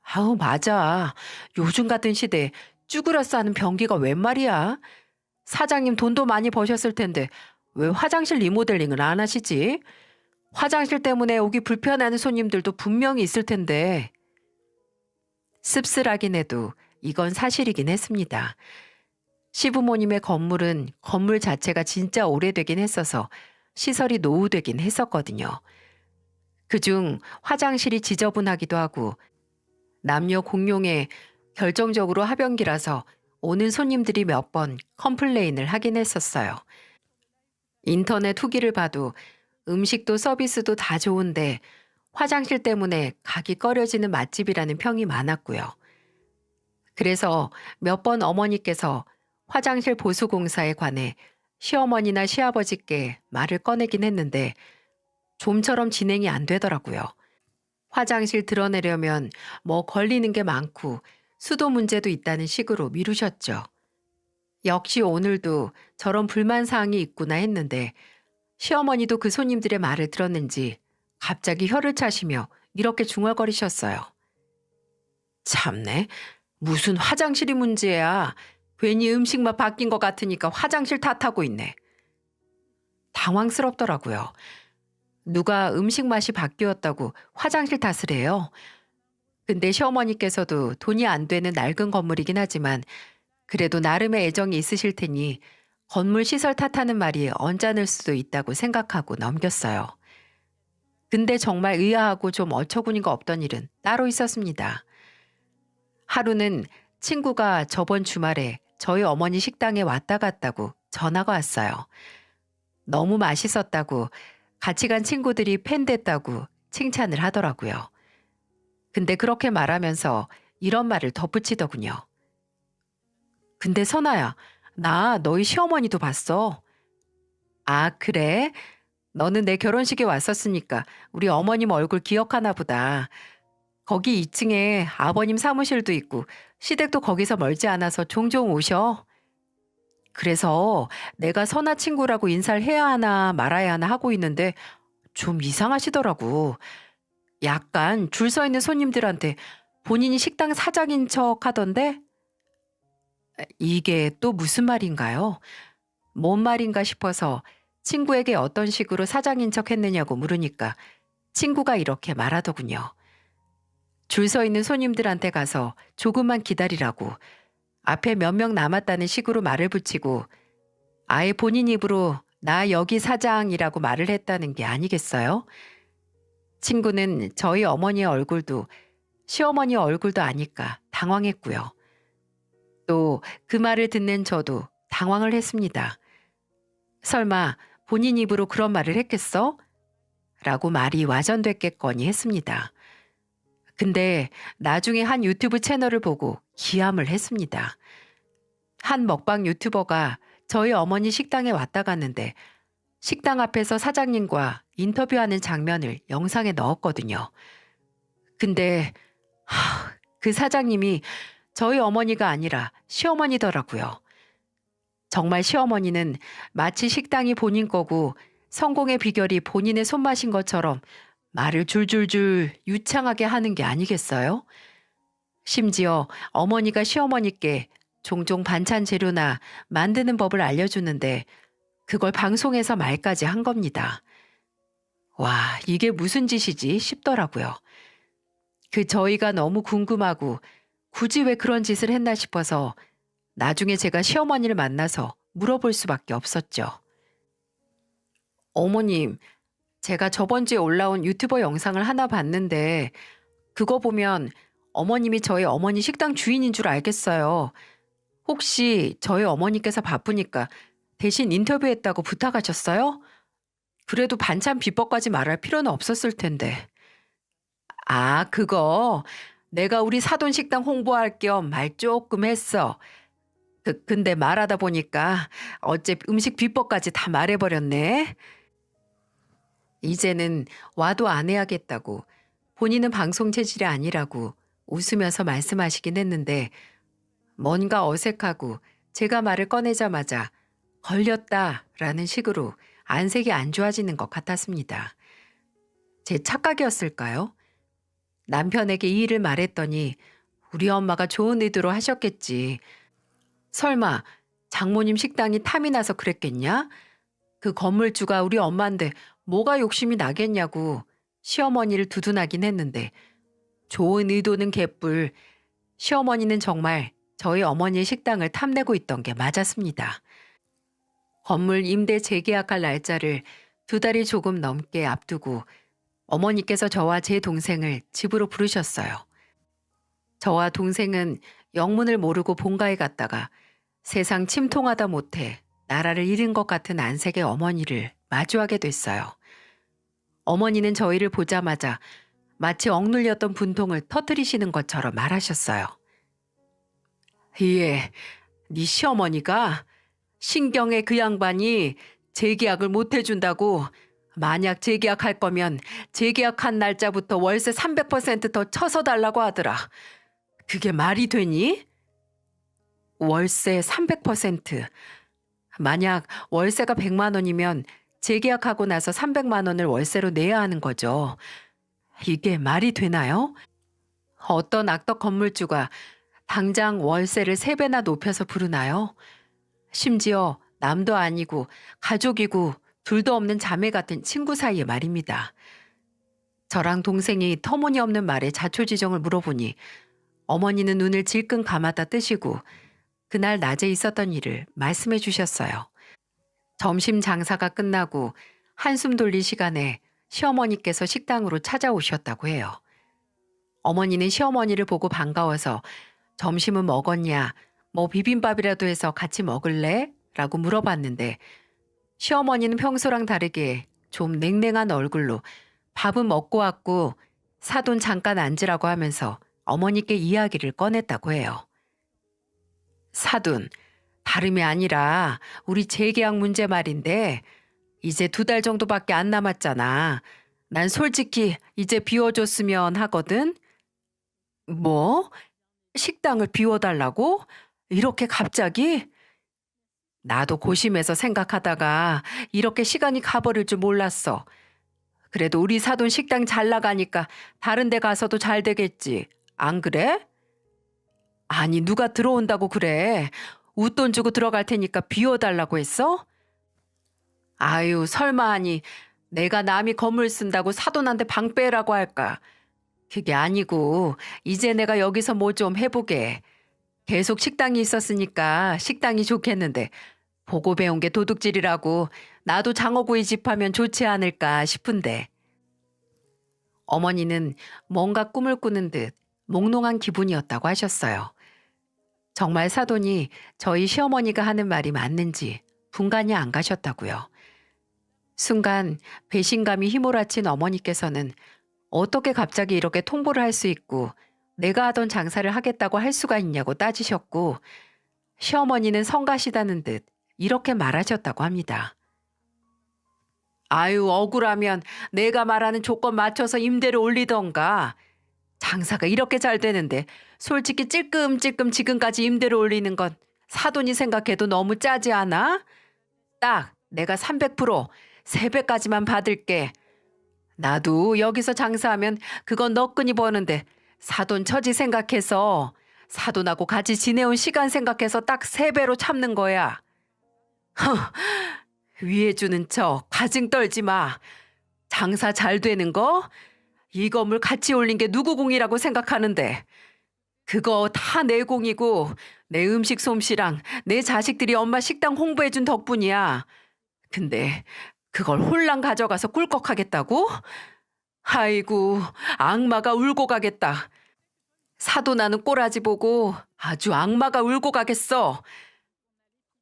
아우 맞아. 요즘 같은 시대에 쭈그려 싸는 변기가 웬 말이야. 사장님 돈도 많이 버셨을 텐데 왜 화장실 리모델링을 안 하시지? 화장실 때문에 오기 불편해하는 손님들도 분명히 있을 텐데. 씁쓸하긴 해도 이건 사실이긴 했습니다. 시부모님의 건물은 건물 자체가 진짜 오래되긴 했어서 시설이 노후되긴 했었거든요. 그중 화장실이 지저분하기도 하고 남녀 공용에 결정적으로 하변기라서 오는 손님들이 몇 번 컴플레인을 하긴 했었어요. 인터넷 후기를 봐도 음식도 서비스도 다 좋은데 화장실 때문에 가기 꺼려지는 맛집이라는 평이 많았고요. 그래서 몇 번 어머니께서 화장실 보수공사에 관해 시어머니나 시아버지께 말을 꺼내긴 했는데 좀처럼 진행이 안 되더라고요. 화장실 드러내려면 뭐 걸리는 게 많고 수도 문제도 있다는 식으로 미루셨죠. 역시 오늘도 저런 불만사항이 있구나 했는데 시어머니도 그 손님들의 말을 들었는지 갑자기 혀를 차시며 이렇게 중얼거리셨어요. 참네. 무슨 화장실이 문제야. 괜히 음식만 바뀐 것 같으니까 화장실 탓하고 있네. 당황스럽더라고요. 누가 음식 맛이 바뀌었다고 화장실 탓을 해요? 근데 시어머니께서도 돈이 안 되는 낡은 건물이긴 하지만 그래도 나름의 애정이 있으실 테니 건물 시설 탓하는 말이 언짢을 수도 있다고 생각하고 넘겼어요. 근데 정말 의아하고 좀 어처구니가 없던 일은 따로 있었습니다. 하루는 친구가 저번 주말에 저희 어머니 식당에 왔다 갔다고 전화가 왔어요. 너무 맛있었다고 같이 간 친구들이 팬 됐다고 칭찬을 하더라고요. 근데 그렇게 말하면서 이런 말을 덧붙이더군요. 근데 선아야, 나 너희 시어머니도 봤어. 아, 그래? 너는 내 결혼식에 왔었으니까 우리 어머님 얼굴 기억하나 보다. 거기 2층에 아버님 사무실도 있고 시댁도 거기서 멀지 않아서 종종 오셔. 그래서 내가 선아 친구라고 인사를 해야 하나 말아야 하나 하고 있는데 좀 이상하시더라고. 약간 줄 서 있는 손님들한테 본인이 식당 사장인 척 하던데 이게 또 무슨 말인가요? 뭔 말인가 싶어서 친구에게 어떤 식으로 사장인 척 했느냐고 물으니까 친구가 이렇게 말하더군요. 줄 서 있는 손님들한테 가서 조금만 기다리라고 앞에 몇 명 남았다는 식으로 말을 붙이고 아예 본인 입으로 나 여기 사장이라고 말을 했다는 게 아니겠어요? 친구는 저희 어머니의 얼굴도 시어머니 얼굴도 아니까 당황했고요. 또 그 말을 듣는 저도 당황을 했습니다. 설마 본인 입으로 그런 말을 했겠어? 라고 말이 와전됐겠거니 했습니다. 근데 나중에 한 유튜브 채널을 보고 기함을 했습니다. 한 먹방 유튜버가 저희 어머니 식당에 왔다 갔는데 식당 앞에서 사장님과 인터뷰하는 장면을 영상에 넣었거든요. 근데 그 사장님이 저희 어머니가 아니라 시어머니더라고요. 정말 시어머니는 마치 식당이 본인 거고 성공의 비결이 본인의 손맛인 것처럼 말을 줄줄줄 유창하게 하는 게 아니겠어요? 심지어 어머니가 시어머니께 종종 반찬 재료나 만드는 법을 알려주는데 그걸 방송에서 말까지 한 겁니다. 와, 이게 무슨 짓이지 싶더라고요. 저희가 너무 궁금하고 굳이 왜 그런 짓을 했나 싶어서 나중에 제가 시어머니를 만나서 물어볼 수밖에 없었죠. 어머님, 제가 저번 주에 올라온 유튜버 영상을 하나 봤는데 그거 보면 어머님이 저희 어머니 식당 주인인 줄 알겠어요. 혹시 저희 어머니께서 바쁘니까 대신 인터뷰했다고 부탁하셨어요? 그래도 반찬 비법까지 말할 필요는 없었을 텐데. 아, 그거 내가 우리 사돈 식당 홍보할 겸 말 조금 했어. 근데 말하다 보니까 어째 음식 비법까지 다 말해버렸네. 이제는 와도 안 해야겠다고 본인은 방송 체질이 아니라고 웃으면서 말씀하시긴 했는데 뭔가 어색하고 제가 말을 꺼내자마자 걸렸다라는 식으로 안색이 안 좋아지는 것 같았습니다. 제 착각이었을까요? 남편에게 이 일을 말했더니 우리 엄마가 좋은 의도로 하셨겠지. 설마 장모님 식당이 탐이 나서 그랬겠냐? 그 건물주가 우리 엄마인데 뭐가 욕심이 나겠냐고 시어머니를 두둔하긴 했는데 좋은 의도는 개뿔. 시어머니는 정말 저희 어머니의 식당을 탐내고 있던 게 맞았습니다. 건물 임대 재계약할 날짜를 2달이 조금 넘게 앞두고 어머니께서 저와 제 동생을 집으로 부르셨어요. 저와 동생은 영문을 모르고 본가에 갔다가 세상 침통하다 못해 나라를 잃은 것 같은 안색의 어머니를 마주하게 됐어요. 어머니는 저희를 보자마자 마치 억눌렸던 분통을 터뜨리시는 것처럼 말하셨어요. 예, 네 시어머니가 신경의 그 양반이 재계약을 못 해준다고 만약 재계약할 거면 재계약한 날짜부터 월세 300%더 쳐서 달라고 하더라. 그게 말이 되니? 월세 300%. 만약 월세가 100만 원이면 재계약하고 나서 300만 원을 월세로 내야 하는 거죠. 이게 말이 되나요? 어떤 악덕 건물주가 당장 월세를 3배나 높여서 부르나요? 심지어 남도 아니고 가족이고 둘도 없는 자매 같은 친구 사이에 말입니다. 저랑 동생이 터무니없는 말에 자초지종을 물어보니 어머니는 눈을 질끈 감았다 뜨시고 그날 낮에 있었던 일을 말씀해 주셨어요. 점심 장사가 끝나고 한숨 돌릴 시간에 시어머니께서 식당으로 찾아오셨다고 해요. 어머니는 시어머니를 보고 반가워서 점심은 먹었냐, 뭐 비빔밥이라도 해서 같이 먹을래? 라고 물어봤는데 시어머니는 평소랑 다르게 좀 냉랭한 얼굴로 밥은 먹고 왔고 사돈 잠깐 앉으라고 하면서 어머니께 이야기를 꺼냈다고 해요. 사돈, 다름이 아니라 우리 재계약 문제 말인데 이제 2달 정도밖에 안 남았잖아. 난 솔직히 이제 비워줬으면 하거든. 뭐? 식당을 비워달라고? 이렇게 갑자기? 나도 고심해서 생각하다가 이렇게 시간이 가버릴 줄 몰랐어. 그래도 우리 사돈 식당 잘 나가니까 다른 데 가서도 잘 되겠지. 안 그래? 아니, 누가 들어온다고 그래. 웃돈 주고 들어갈 테니까 비워달라고 했어? 아유, 설마 하니 내가 남이 건물 쓴다고 사돈한테 방 빼라고 할까? 그게 아니고 이제 내가 여기서 뭐 좀 해보게. 계속 식당이 있었으니까 식당이 좋겠는데 보고 배운 게 도둑질이라고 나도 장어구이 집 하면 좋지 않을까 싶은데. 어머니는 뭔가 꿈을 꾸는 듯 몽롱한 기분이었다고 하셨어요. 정말 사돈이 저희 시어머니가 하는 말이 맞는지 분간이 안 가셨다고요. 순간 배신감이 휘몰아친 어머니께서는 어떻게 갑자기 이렇게 통보를 할 수 있고 내가 하던 장사를 하겠다고 할 수가 있냐고 따지셨고 시어머니는 성가시다는 듯 이렇게 말하셨다고 합니다. 아유, 억울하면 내가 말하는 조건 맞춰서 임대를 올리던가. 장사가 이렇게 잘 되는데 솔직히 찔끔찔끔 지금까지 임대를 올리는 건 사돈이 생각해도 너무 짜지 않아? 딱 내가 300% 3배까지만 받을게. 나도 여기서 장사하면 그건 너끈히 버는데 사돈 처지 생각해서 사돈하고 같이 지내온 시간 생각해서 딱 3배로 참는 거야. 위에 주는 척 가증 떨지 마. 장사 잘 되는 거? 이 건물 같이 올린 게 누구 공이라고 생각하는데 그거 다 내 공이고 내 음식 솜씨랑 내 자식들이 엄마 식당 홍보해준 덕분이야. 근데 그걸 홀랑 가져가서 꿀꺽하겠다고? 아이고, 악마가 울고 가겠다. 사돈나는 꼬라지 보고 아주 악마가 울고 가겠어.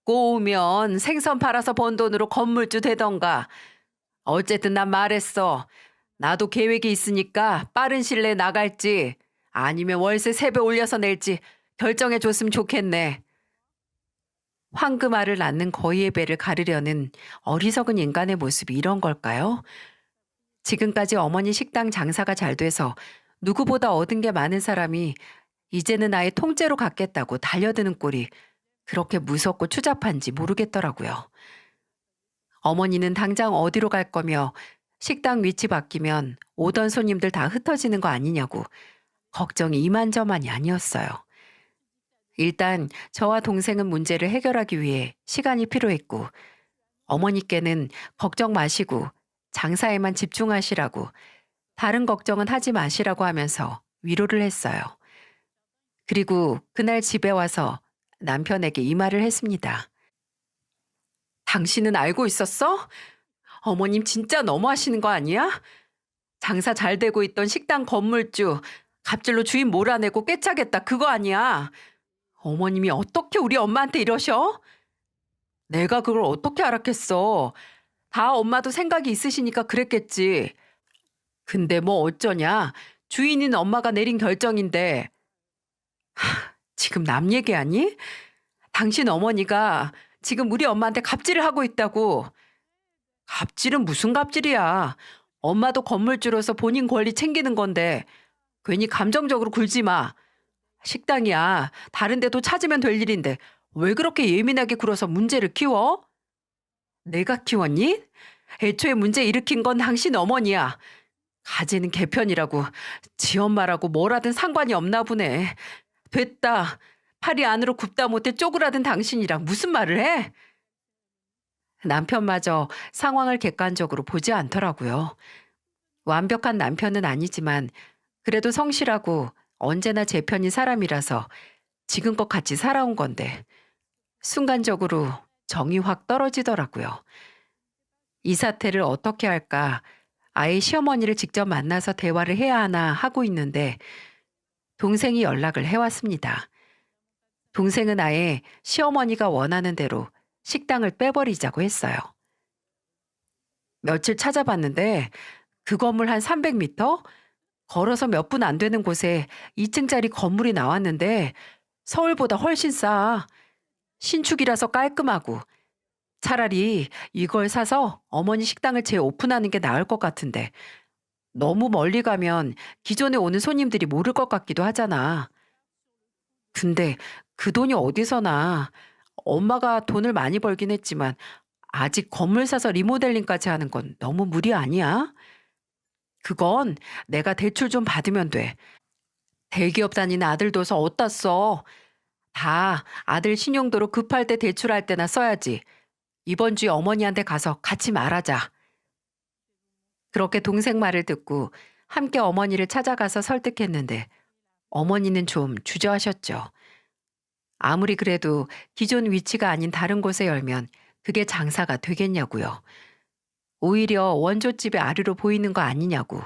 꼬우면 생선 팔아서 번 돈으로 건물주 되던가. 어쨌든 난 말했어. 나도 계획이 있으니까 빠른 시일 내에 나갈지 아니면 월세 3배 올려서 낼지 결정해 줬으면 좋겠네. 황금알을 낳는 거위의 배를 가르려는 어리석은 인간의 모습이 이런 걸까요? 지금까지 어머니 식당 장사가 잘 돼서 누구보다 얻은 게 많은 사람이 이제는 아예 통째로 갖겠다고 달려드는 꼴이 그렇게 무섭고 추잡한지 모르겠더라고요. 어머니는 당장 어디로 갈 거며 식당 위치 바뀌면 오던 손님들 다 흩어지는 거 아니냐고 걱정이 이만저만이 아니었어요. 일단 저와 동생은 문제를 해결하기 위해 시간이 필요했고 어머니께는 걱정 마시고 장사에만 집중하시라고 다른 걱정은 하지 마시라고 하면서 위로를 했어요. 그리고 그날 집에 와서 남편에게 이 말을 했습니다. 당신은 알고 있었어? 어머님 진짜 너무하시는 거 아니야? 장사 잘 되고 있던 식당 건물주 갑질로 주인 몰아내고 꿰차겠다 그거 아니야. 어머님이 어떻게 우리 엄마한테 이러셔? 내가 그걸 어떻게 알았겠어. 다 엄마도 생각이 있으시니까 그랬겠지. 근데 뭐 어쩌냐. 주인인 엄마가 내린 결정인데. 지금 남 얘기하니? 당신 어머니가 지금 우리 엄마한테 갑질을 하고 있다고. 갑질은 무슨 갑질이야. 엄마도 건물주로서 본인 권리 챙기는 건데 괜히 감정적으로 굴지 마. 식당이야. 다른 데도 찾으면 될 일인데 왜 그렇게 예민하게 굴어서 문제를 키워? 내가 키웠니? 애초에 문제 일으킨 건 당신 어머니야. 가재는 개편이라고 지 엄마라고 뭐라든 상관이 없나 보네. 됐다. 팔이 안으로 굽다 못해 쪼그라든 당신이랑 무슨 말을 해? 남편마저 상황을 객관적으로 보지 않더라고요. 완벽한 남편은 아니지만 그래도 성실하고 언제나 제 편인 사람이라서 지금껏 같이 살아온 건데 순간적으로 정이 확 떨어지더라고요. 이 사태를 어떻게 할까? 아예 시어머니를 직접 만나서 대화를 해야 하나 하고 있는데 동생이 연락을 해왔습니다. 동생은 아예 시어머니가 원하는 대로 식당을 빼버리자고 했어요. 며칠 찾아봤는데 그 건물 한 300m? 걸어서 몇 분 안 되는 곳에 2층짜리 건물이 나왔는데 서울보다 훨씬 싸. 신축이라서 깔끔하고 차라리 이걸 사서 어머니 식당을 재오픈하는 게 나을 것 같은데 너무 멀리 가면 기존에 오는 손님들이 모를 것 같기도 하잖아. 근데 그 돈이 어디서 나? 엄마가 돈을 많이 벌긴 했지만 아직 건물 사서 리모델링까지 하는 건 너무 무리 아니야? 그건 내가 대출 좀 받으면 돼. 대기업 다니는 아들 둬서 어디다 써? 다 아들 신용도로 급할 때 대출할 때나 써야지. 이번 주에 어머니한테 가서 같이 말하자. 그렇게 동생 말을 듣고 함께 어머니를 찾아가서 설득했는데 어머니는 좀 주저하셨죠. 아무리 그래도 기존 위치가 아닌 다른 곳에 열면 그게 장사가 되겠냐고요. 오히려 원조집의 아류로 보이는 거 아니냐고.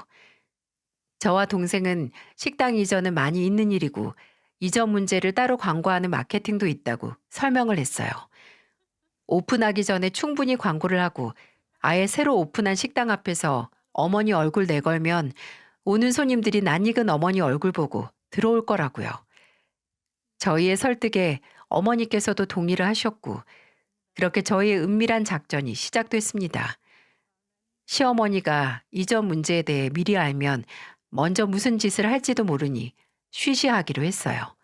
저와 동생은 식당 이전은 많이 있는 일이고 이전 문제를 따로 광고하는 마케팅도 있다고 설명을 했어요. 오픈하기 전에 충분히 광고를 하고 아예 새로 오픈한 식당 앞에서 어머니 얼굴 내걸면 오는 손님들이 낯익은 어머니 얼굴 보고 들어올 거라고요. 저희의 설득에 어머니께서도 동의를 하셨고 그렇게 저희의 은밀한 작전이 시작됐습니다. 시어머니가 이전 문제에 대해 미리 알면 먼저 무슨 짓을 할지도 모르니 쉬쉬하기로 했어요.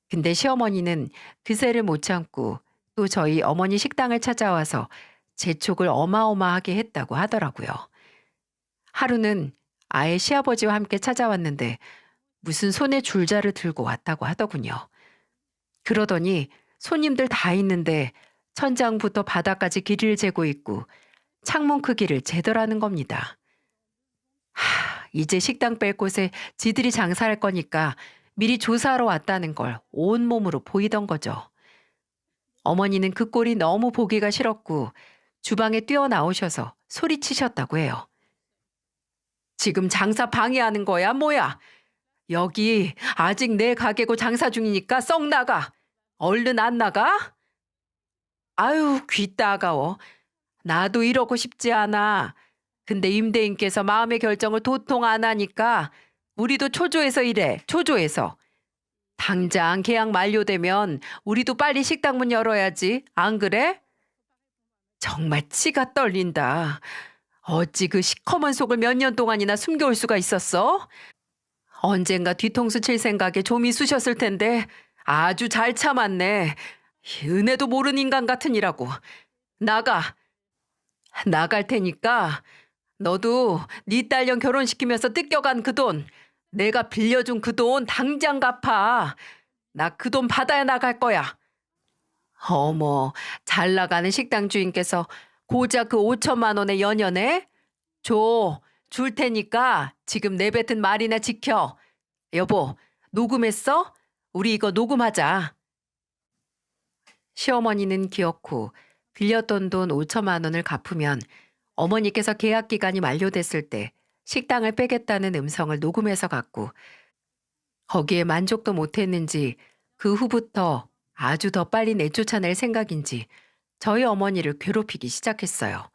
근데 시어머니는 그새를 못 참고 또 저희 어머니 식당을 찾아와서 재촉을 어마어마하게 했다고 하더라고요. 하루는 아예 시아버지와 함께 찾아왔는데 무슨 손에 줄자를 들고 왔다고 하더군요. 그러더니 손님들 다 있는데 천장부터 바닥까지 길이를 재고 있고 창문 크기를 재더라는 겁니다. 이제 식당 뺄 곳에 지들이 장사할 거니까 미리 조사하러 왔다는 걸 온몸으로 보이던 거죠. 어머니는 그 꼴이 너무 보기가 싫었고 주방에 뛰어나오셔서 소리치셨다고 해요. 지금 장사 방해하는 거야, 뭐야? 여기 아직 내 가게고 장사 중이니까 썩 나가. 얼른 안 나가? 아유, 귀 따가워. 나도 이러고 싶지 않아. 근데 임대인께서 마음의 결정을 도통 안 하니까 우리도 초조해서 이래, 초조해서. 당장 계약 만료되면 우리도 빨리 식당 문 열어야지, 안 그래? 정말 치가 떨린다. 어찌 그 시커먼 속을 몇 년 동안이나 숨겨올 수가 있었어? 언젠가 뒤통수 칠 생각에 좀이 쑤셨을 텐데 아주 잘 참았네. 은혜도 모르는 인간 같으니라고. 나가. 나갈 테니까 너도 네 딸년 결혼시키면서 뜯겨간 그 돈, 내가 빌려준 그 돈 당장 갚아. 나 그 돈 받아야 나갈 거야. 어머, 잘 나가는 식당 주인께서 고작 그 5천만 원의 연연해? 줘. 줄 테니까 지금 내뱉은 말이나 지켜. 여보, 녹음했어? 우리 이거 녹음하자. 시어머니는 기어코 빌렸던 돈 5천만 원을 갚으면 어머니께서 계약 기간이 만료됐을 때 식당을 빼겠다는 음성을 녹음해서 갖고 거기에 만족도 못했는지 그 후부터 아주 더 빨리 내쫓아낼 생각인지 저희 어머니를 괴롭히기 시작했어요.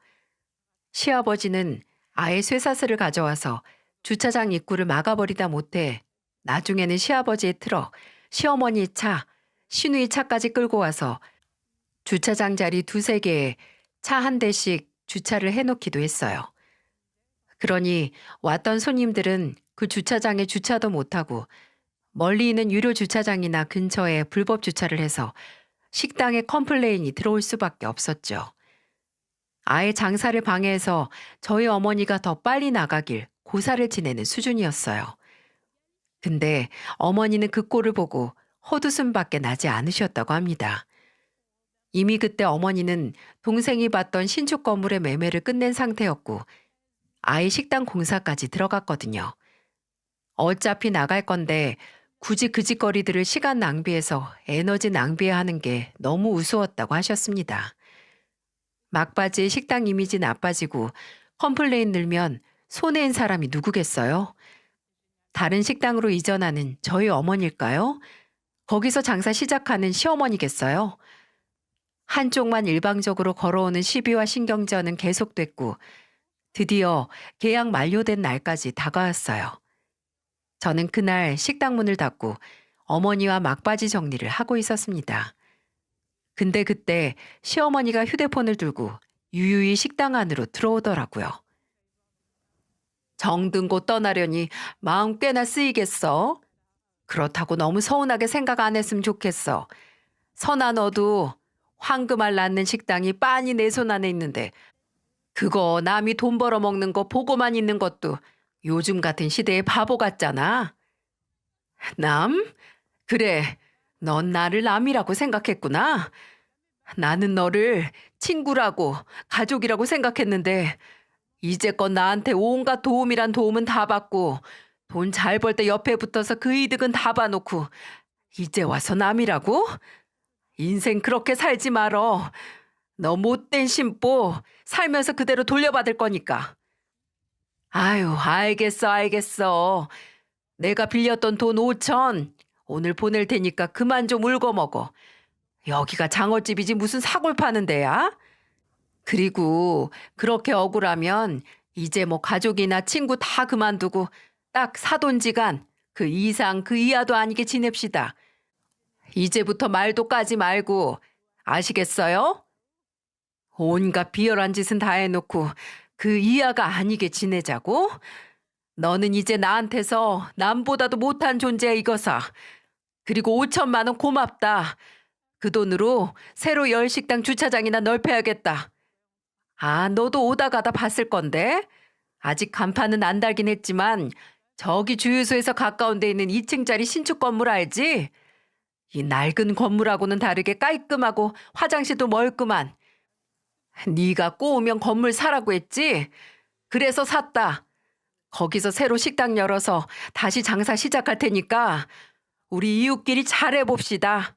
시아버지는 아예 쇠사슬을 가져와서 주차장 입구를 막아버리다 못해 나중에는 시아버지의 트럭, 시어머니의 차, 시누이 차까지 끌고 와서 주차장 자리 두세 개에 차 한 대씩 주차를 해놓기도 했어요. 그러니 왔던 손님들은 그 주차장에 주차도 못하고 멀리 있는 유료 주차장이나 근처에 불법 주차를 해서 식당에 컴플레인이 들어올 수밖에 없었죠. 아예 장사를 방해해서 저희 어머니가 더 빨리 나가길 고사를 지내는 수준이었어요. 근데 어머니는 그 꼴을 보고 헛웃음밖에 나지 않으셨다고 합니다. 이미 그때 어머니는 동생이 봤던 신축 건물의 매매를 끝낸 상태였고 아이 식당 공사까지 들어갔거든요. 어차피 나갈 건데 굳이 그 짓거리들을 시간 낭비해서 에너지 낭비하는 게 너무 우스웠다고 하셨습니다. 막바지에 식당 이미지 나빠지고 컴플레인 늘면 손해인 사람이 누구겠어요? 다른 식당으로 이전하는 저희 어머니일까요? 거기서 장사 시작하는 시어머니겠어요? 한쪽만 일방적으로 걸어오는 시비와 신경전은 계속됐고 드디어 계약 만료된 날까지 다가왔어요. 저는 그날 식당 문을 닫고 어머니와 막바지 정리를 하고 있었습니다. 근데 그때 시어머니가 휴대폰을 들고 유유히 식당 안으로 들어오더라고요. 정든고 떠나려니 마음 꽤나 쓰이겠어. 그렇다고 너무 서운하게 생각 안 했으면 좋겠어. 선아 너도 황금알 낳는 식당이 빤히 내 손 안에 있는데 그거 남이 돈 벌어먹는 거 보고만 있는 것도 요즘 같은 시대에 바보 같잖아. 남? 그래, 넌 나를 남이라고 생각했구나. 나는 너를 친구라고 가족이라고 생각했는데 이제껏 나한테 온갖 도움이란 도움은 다 받고 돈 잘 벌 때 옆에 붙어서 그 이득은 다 봐놓고 이제 와서 남이라고? 인생 그렇게 살지 말어. 너 못된 심보 살면서 그대로 돌려받을 거니까. 아유, 알겠어. 내가 빌렸던 돈 5천 오늘 보낼 테니까 그만 좀 울고 먹어. 여기가 장어집이지 무슨 사골 파는 데야? 그리고 그렇게 억울하면 이제 뭐 가족이나 친구 다 그만두고 딱 사돈지간 그 이상 그 이하도 아니게 지냅시다. 이제부터 말도 까지 말고 아시겠어요? 온갖 비열한 짓은 다 해놓고 그 이하가 아니게 지내자고? 너는 이제 나한테서 남보다도 못한 존재야 이거사. 그리고 5천만 원 고맙다. 그 돈으로 새로 열 식당 주차장이나 넓혀야겠다. 아, 너도 오다 가다 봤을 건데? 아직 간판은 안 달긴 했지만 저기 주유소에서 가까운 데 있는 2층짜리 신축 건물 알지? 이 낡은 건물하고는 다르게 깔끔하고 화장실도 멀구만. 네가 꼬우면 건물 사라고 했지? 그래서 샀다. 거기서 새로 식당 열어서 다시 장사 시작할 테니까 우리 이웃끼리 잘해봅시다.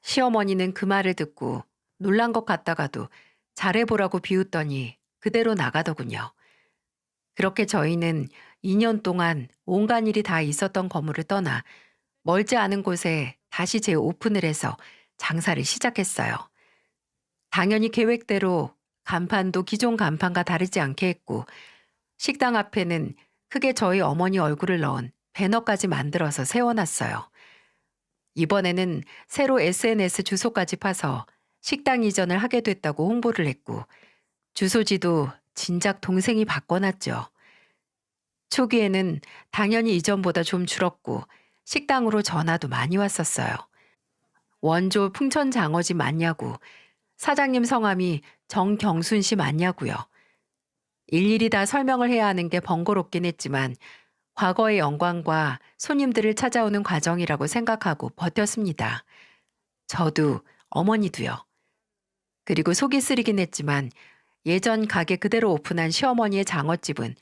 시어머니는 그 말을 듣고 놀란 것 같다가도 잘해보라고 비웃더니 그대로 나가더군요. 그렇게 저희는 2년 동안 온갖 일이 다 있었던 건물을 떠나 멀지 않은 곳에 다시 재오픈을 해서 장사를 시작했어요. 당연히 계획대로 간판도 기존 간판과 다르지 않게 했고 식당 앞에는 크게 저희 어머니 얼굴을 넣은 배너까지 만들어서 세워놨어요. 이번에는 새로 SNS 주소까지 파서 식당 이전을 하게 됐다고 홍보를 했고 주소지도 진작 동생이 바꿔놨죠. 초기에는 당연히 이전보다 좀 줄었고 식당으로 전화도 많이 왔었어요. 원조 풍천장어집 맞냐고, 사장님 성함이 정경순 씨 맞냐고요. 일일이 다 설명을 해야 하는 게 번거롭긴 했지만 과거의 영광과 손님들을 찾아오는 과정이라고 생각하고 버텼습니다. 저도 어머니도요. 그리고 속이 쓰리긴 했지만 예전 가게 그대로 오픈한 시어머니의 장어집은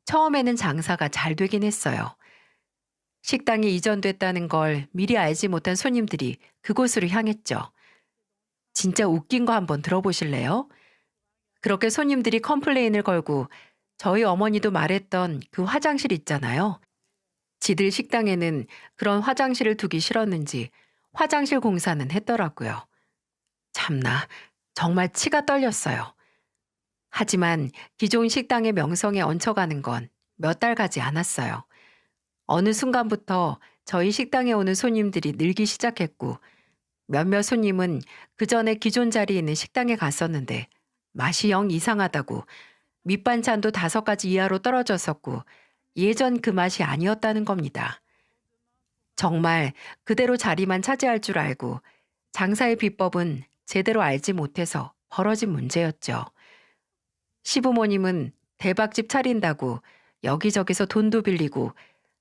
처음에는 장사가 잘 되긴 했어요. 식당이 이전됐다는 걸 미리 알지 못한 손님들이 그곳으로 향했죠. 진짜 웃긴 거 한번 들어보실래요? 그렇게 손님들이 컴플레인을 걸고 저희 어머니도 말했던 그 화장실 있잖아요. 지들 식당에는 그런 화장실을 두기 싫었는지 화장실 공사는 했더라고요. 참나, 정말 치가 떨렸어요. 하지만 기존 식당의 명성에 얹혀가는 건 몇 달 가지 않았어요. 어느 순간부터 저희 식당에 오는 손님들이 늘기 시작했고 몇몇 손님은 그 전에 기존 자리에 있는 식당에 갔었는데 맛이 영 이상하다고 밑반찬도 5가지 이하로 떨어졌었고 예전 그 맛이 아니었다는 겁니다. 정말 그대로 자리만 차지할 줄 알고 장사의 비법은 제대로 알지 못해서 벌어진 문제였죠. 시부모님은 대박집 차린다고 여기저기서 돈도 빌리고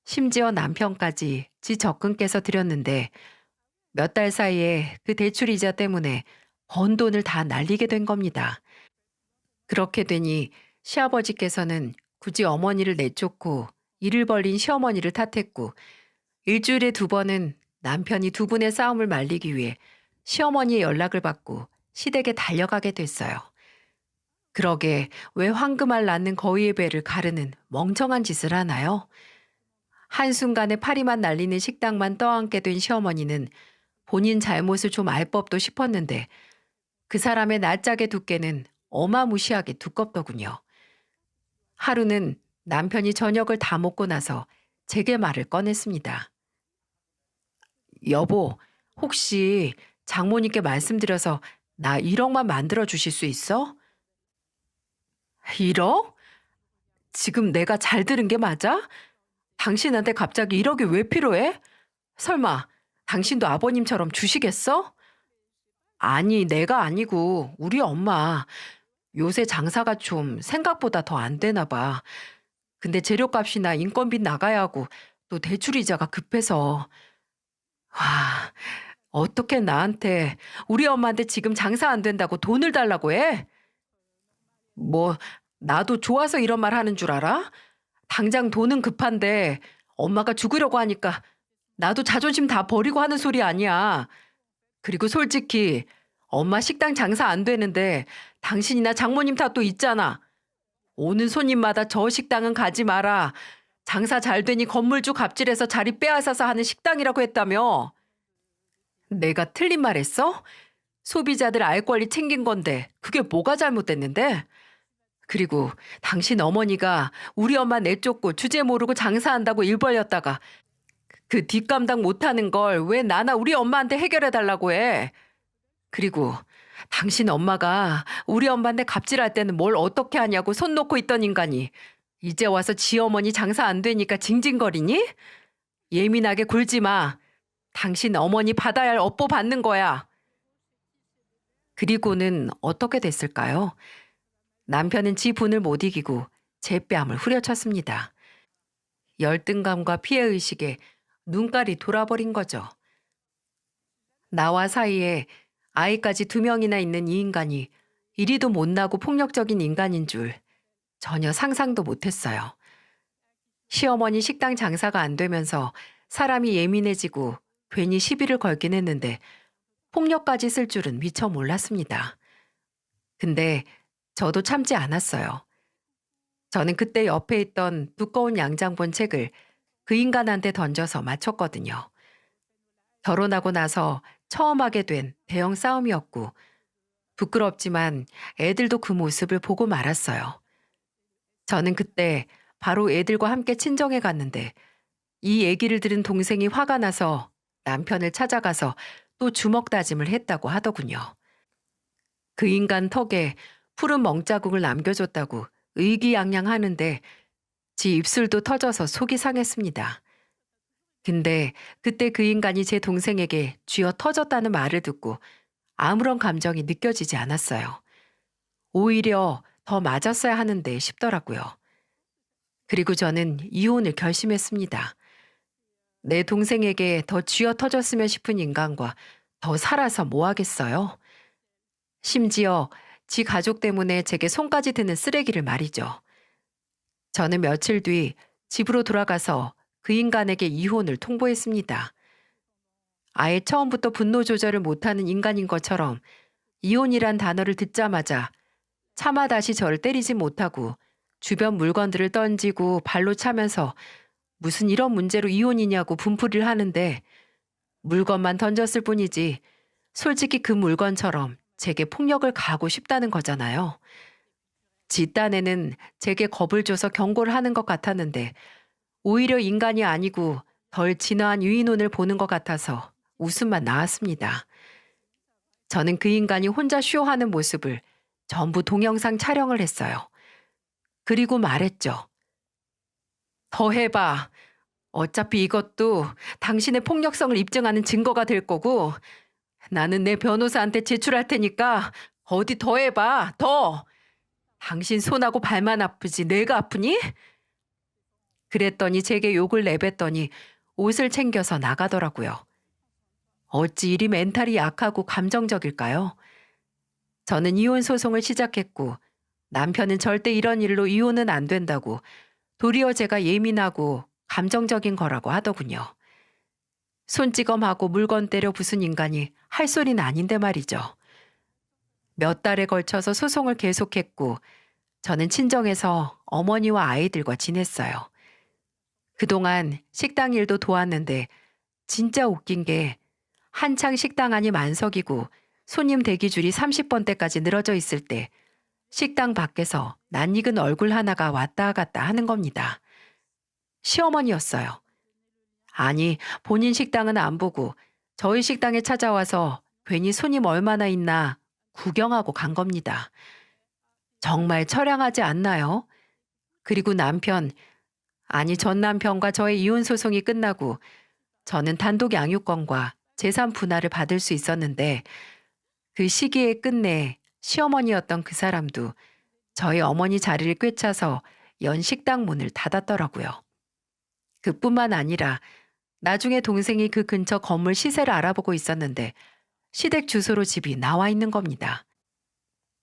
심지어 남편까지 지 적금 깨서 드렸는데 몇 달 사이에 그 대출이자 때문에 번 돈을 다 날리게 된 겁니다. 그렇게 되니 시아버지께서는 굳이 어머니를 내쫓고 일을 벌린 시어머니를 탓했고 일주일에 두 번은 남편이 두 분의 싸움을 말리기 위해 시어머니의 연락을 받고 시댁에 달려가게 됐어요. 그러게 왜 황금알 낳는 거위의 배를 가르는 멍청한 짓을 하나요? 한순간에 파리만 날리는 식당만 떠안게 된 시어머니는 본인 잘못을 좀 알 법도 싶었는데 그 사람의 낯짝의 두께는 어마무시하게 두껍더군요. 하루는 남편이 저녁을 다 먹고 나서 제게 말을 꺼냈습니다. 여보, 혹시 장모님께 말씀드려서 나 1억만 만들어 주실 수 있어? 1억? 지금 내가 잘 들은 게 맞아? 당신한테 갑자기 1억이 왜 필요해? 설마 당신도 아버님처럼 주시겠어? 아니, 내가 아니고 우리 엄마. 요새 장사가 좀 생각보다 더 안 되나 봐. 근데 재료값이나 인건비 나가야 하고 또 대출이자가 급해서. 와, 어떻게 나한테 우리 엄마한테 지금 장사 안 된다고 돈을 달라고 해? 뭐 나도 좋아서 이런 말 하는 줄 알아? 당장 돈은 급한데 엄마가 죽으려고 하니까 나도 자존심 다 버리고 하는 소리 아니야. 그리고 솔직히 엄마 식당 장사 안 되는데 당신이나 장모님 탓도 있잖아. 오는 손님마다 저 식당은 가지 마라. 장사 잘 되니 건물주 갑질해서 자리 빼앗아서 하는 식당이라고 했다며. 내가 틀린 말 했어? 소비자들 알 권리 챙긴 건데 그게 뭐가 잘못됐는데? 그리고 당신 어머니가 우리 엄마 내쫓고 주제 모르고 장사한다고 일 벌렸다가 그 뒷감당 못하는 걸 왜 나나 우리 엄마한테 해결해 달라고 해. 그리고 당신 엄마가 우리 엄마한테 갑질할 때는 뭘 어떻게 하냐고 손 놓고 있던 인간이 이제 와서 지 어머니 장사 안 되니까 징징거리니? 예민하게 굴지 마. 당신 어머니 받아야 할 업보 받는 거야. 그리고는 어떻게 됐을까요? 남편은 지 분을 못 이기고 제 뺨을 후려쳤습니다. 열등감과 피해의식에 눈깔이 돌아버린 거죠. 나와 사이에 아이까지 2명이나 있는 이 인간이 이리도 못나고 폭력적인 인간인 줄 전혀 상상도 못했어요. 시어머니 식당 장사가 안 되면서 사람이 예민해지고 괜히 시비를 걸긴 했는데 폭력까지 쓸 줄은 미처 몰랐습니다. 근데 저도 참지 않았어요. 저는 그때 옆에 있던 두꺼운 양장본 책을 그 인간한테 던져서 맞췄거든요. 결혼하고 나서 처음 하게 된 대형 싸움이었고 부끄럽지만 애들도 그 모습을 보고 말았어요. 저는 그때 바로 애들과 함께 친정에 갔는데 이 얘기를 들은 동생이 화가 나서 남편을 찾아가서 또 주먹 다짐을 했다고 하더군요. 그 인간 턱에 푸른 멍자국을 남겨줬다고 의기양양하는데 지 입술도 터져서 속이 상했습니다. 근데 그때 그 인간이 제 동생에게 쥐어 터졌다는 말을 듣고 아무런 감정이 느껴지지 않았어요. 오히려 더 맞았어야 하는데 싶더라고요. 그리고 저는 이혼을 결심했습니다. 내 동생에게 더 쥐어 터졌으면 싶은 인간과 더 살아서 뭐 하겠어요? 심지어 지 가족 때문에 제게 손까지 드는 쓰레기를 말이죠. 저는 며칠 뒤 집으로 돌아가서 그 인간에게 이혼을 통보했습니다. 아예 처음부터 분노 조절을 못하는 인간인 것처럼 이혼이란 단어를 듣자마자 차마 다시 저를 때리지 못하고 주변 물건들을 던지고 발로 차면서 무슨 이런 문제로 이혼이냐고 분풀이를 하는데 물건만 던졌을 뿐이지 솔직히 그 물건처럼 제게 폭력을 가하고 싶다는 거잖아요. 지 딴에는 제게 겁을 줘서 경고를 하는 것 같았는데 오히려 인간이 아니고 덜 진화한 유인원을 보는 것 같아서 웃음만 나왔습니다. 저는 그 인간이 혼자 쇼하는 모습을 전부 동영상 촬영을 했어요. 그리고 말했죠. 더 해봐. 어차피 이것도 당신의 폭력성을 입증하는 증거가 될 거고 나는 내 변호사한테 제출할 테니까 어디 더 해봐. 더. 당신 손하고 발만 아프지 내가 아프니? 그랬더니 제게 욕을 내뱉더니 옷을 챙겨서 나가더라고요. 어찌 이리 멘탈이 약하고 감정적일까요? 저는 이혼 소송을 시작했고 남편은 절대 이런 일로 이혼은 안 된다고, 도리어 제가 예민하고 감정적인 거라고 하더군요. 손찌검하고 물건 때려 부순 인간이 할 소리는 아닌데 말이죠. 몇 달에 걸쳐서 소송을 계속했고 저는 친정에서 어머니와 아이들과 지냈어요. 그동안 식당 일도 도왔는데 진짜 웃긴 게 한창 식당 안이 만석이고 손님 대기줄이 30번대까지 늘어져 있을 때 식당 밖에서 낯익은 얼굴 하나가 왔다 갔다 하는 겁니다. 시어머니였어요. 아니, 본인 식당은 안 보고 저희 식당에 찾아와서 괜히 손님 얼마나 있나 구경하고 간 겁니다. 정말 처량하지 않나요? 그리고 남편, 아니 전 남편과 저의 이혼 소송이 끝나고 저는 단독 양육권과 재산 분할을 받을 수 있었는데 그 시기에 끝내 시어머니였던 그 사람도 저희 어머니 자리를 꿰차서 연 식당 문을 닫았더라고요. 그뿐만 아니라 나중에 동생이 그 근처 건물 시세를 알아보고 있었는데 시댁 주소로 집이 나와 있는 겁니다.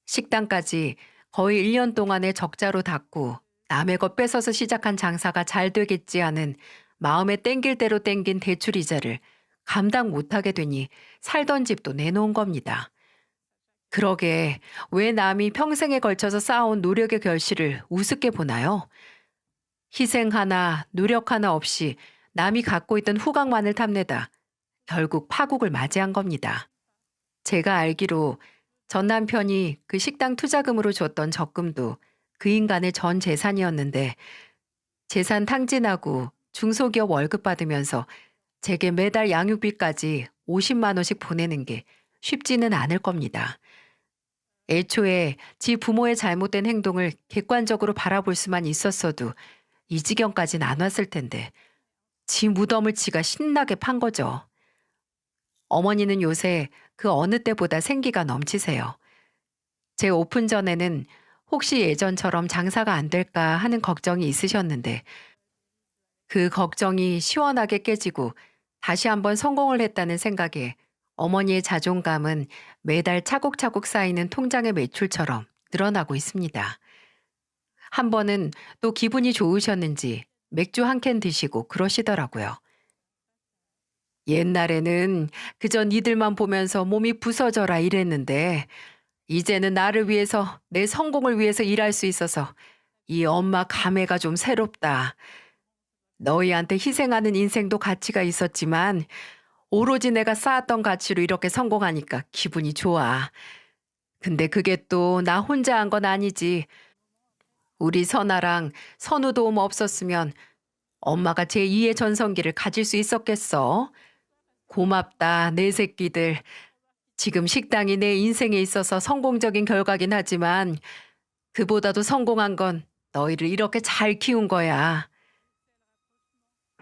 식당까지 거의 1년 동안의 적자로 닫고 남의 것 뺏어서 시작한 장사가 잘 되겠지 하는 마음에 땡길 대로 땡긴 대출 이자를 감당 못하게 되니 살던 집도 내놓은 겁니다. 그러게 왜 남이 평생에 걸쳐서 쌓아온 노력의 결실을 우습게 보나요? 희생 하나, 노력 하나 없이 남이 갖고 있던 후각만을 탐내다 결국 파국을 맞이한 겁니다. 제가 알기로 전 남편이 그 식당 투자금으로 줬던 적금도 그 인간의 전 재산이었는데 재산 탕진하고 중소기업 월급 받으면서 제게 매달 양육비까지 50만 원씩 보내는 게 쉽지는 않을 겁니다. 애초에 지 부모의 잘못된 행동을 객관적으로 바라볼 수만 있었어도 이 지경까지는 안 왔을 텐데 지 무덤을 지가 신나게 판 거죠. 어머니는 요새 그 어느 때보다 생기가 넘치세요. 제 오픈 전에는 혹시 예전처럼 장사가 안 될까 하는 걱정이 있으셨는데 그 걱정이 시원하게 깨지고 다시 한번 성공을 했다는 생각에 어머니의 자존감은 매달 차곡차곡 쌓이는 통장의 매출처럼 늘어나고 있습니다. 한 번은 또 기분이 좋으셨는지 맥주 한 캔 드시고 그러시더라고요. 옛날에는 그저 니들만 보면서 몸이 부서져라 이랬는데 이제는 나를 위해서 내 성공을 위해서 일할 수 있어서 이 엄마 감회가 좀 새롭다. 너희한테 희생하는 인생도 가치가 있었지만 오로지 내가 쌓았던 가치로 이렇게 성공하니까 기분이 좋아. 근데 그게 또 나 혼자 한 건 아니지. 우리 선아랑 선우 도움 없었으면 엄마가 제2의 전성기를 가질 수 있었겠어. 고맙다, 내 새끼들. 지금 식당이 내 인생에 있어서 성공적인 결과긴 하지만 그보다도 성공한 건 너희를 이렇게 잘 키운 거야.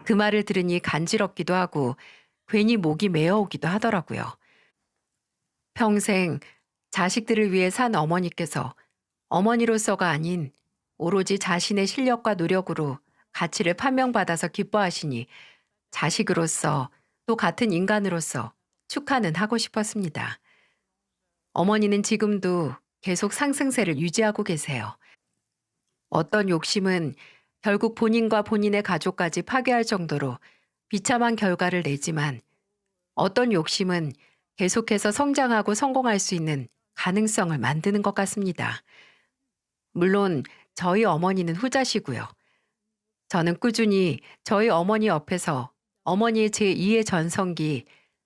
그 말을 들으니 간지럽기도 하고 괜히 목이 메어오기도 하더라고요. 평생 자식들을 위해 산 어머니께서 어머니로서가 아닌 오로지 자신의 실력과 노력으로 가치를 판명받아서 기뻐하시니 자식으로서 또 같은 인간으로서 축하는 하고 싶었습니다. 어머니는 지금도 계속 상승세를 유지하고 계세요. 어떤 욕심은 결국 본인과 본인의 가족까지 파괴할 정도로 비참한 결과를 내지만 어떤 욕심은 계속해서 성장하고 성공할 수 있는 가능성을 만드는 것 같습니다. 물론 저희 어머니는 후자시고요. 저는 꾸준히 저희 어머니 옆에서 어머니의 제2의 전성기,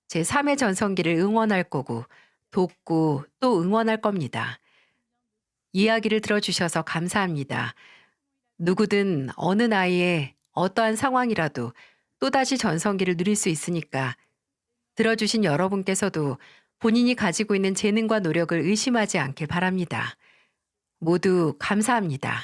제3의 전성기를 응원할 거고 돕고 또 응원할 겁니다. 이야기를 들어주셔서 감사합니다. 누구든 어느 나이에 어떠한 상황이라도 또다시 전성기를 누릴 수 있으니까 들어주신 여러분께서도 본인이 가지고 있는 재능과 노력을 의심하지 않길 바랍니다. 모두 감사합니다.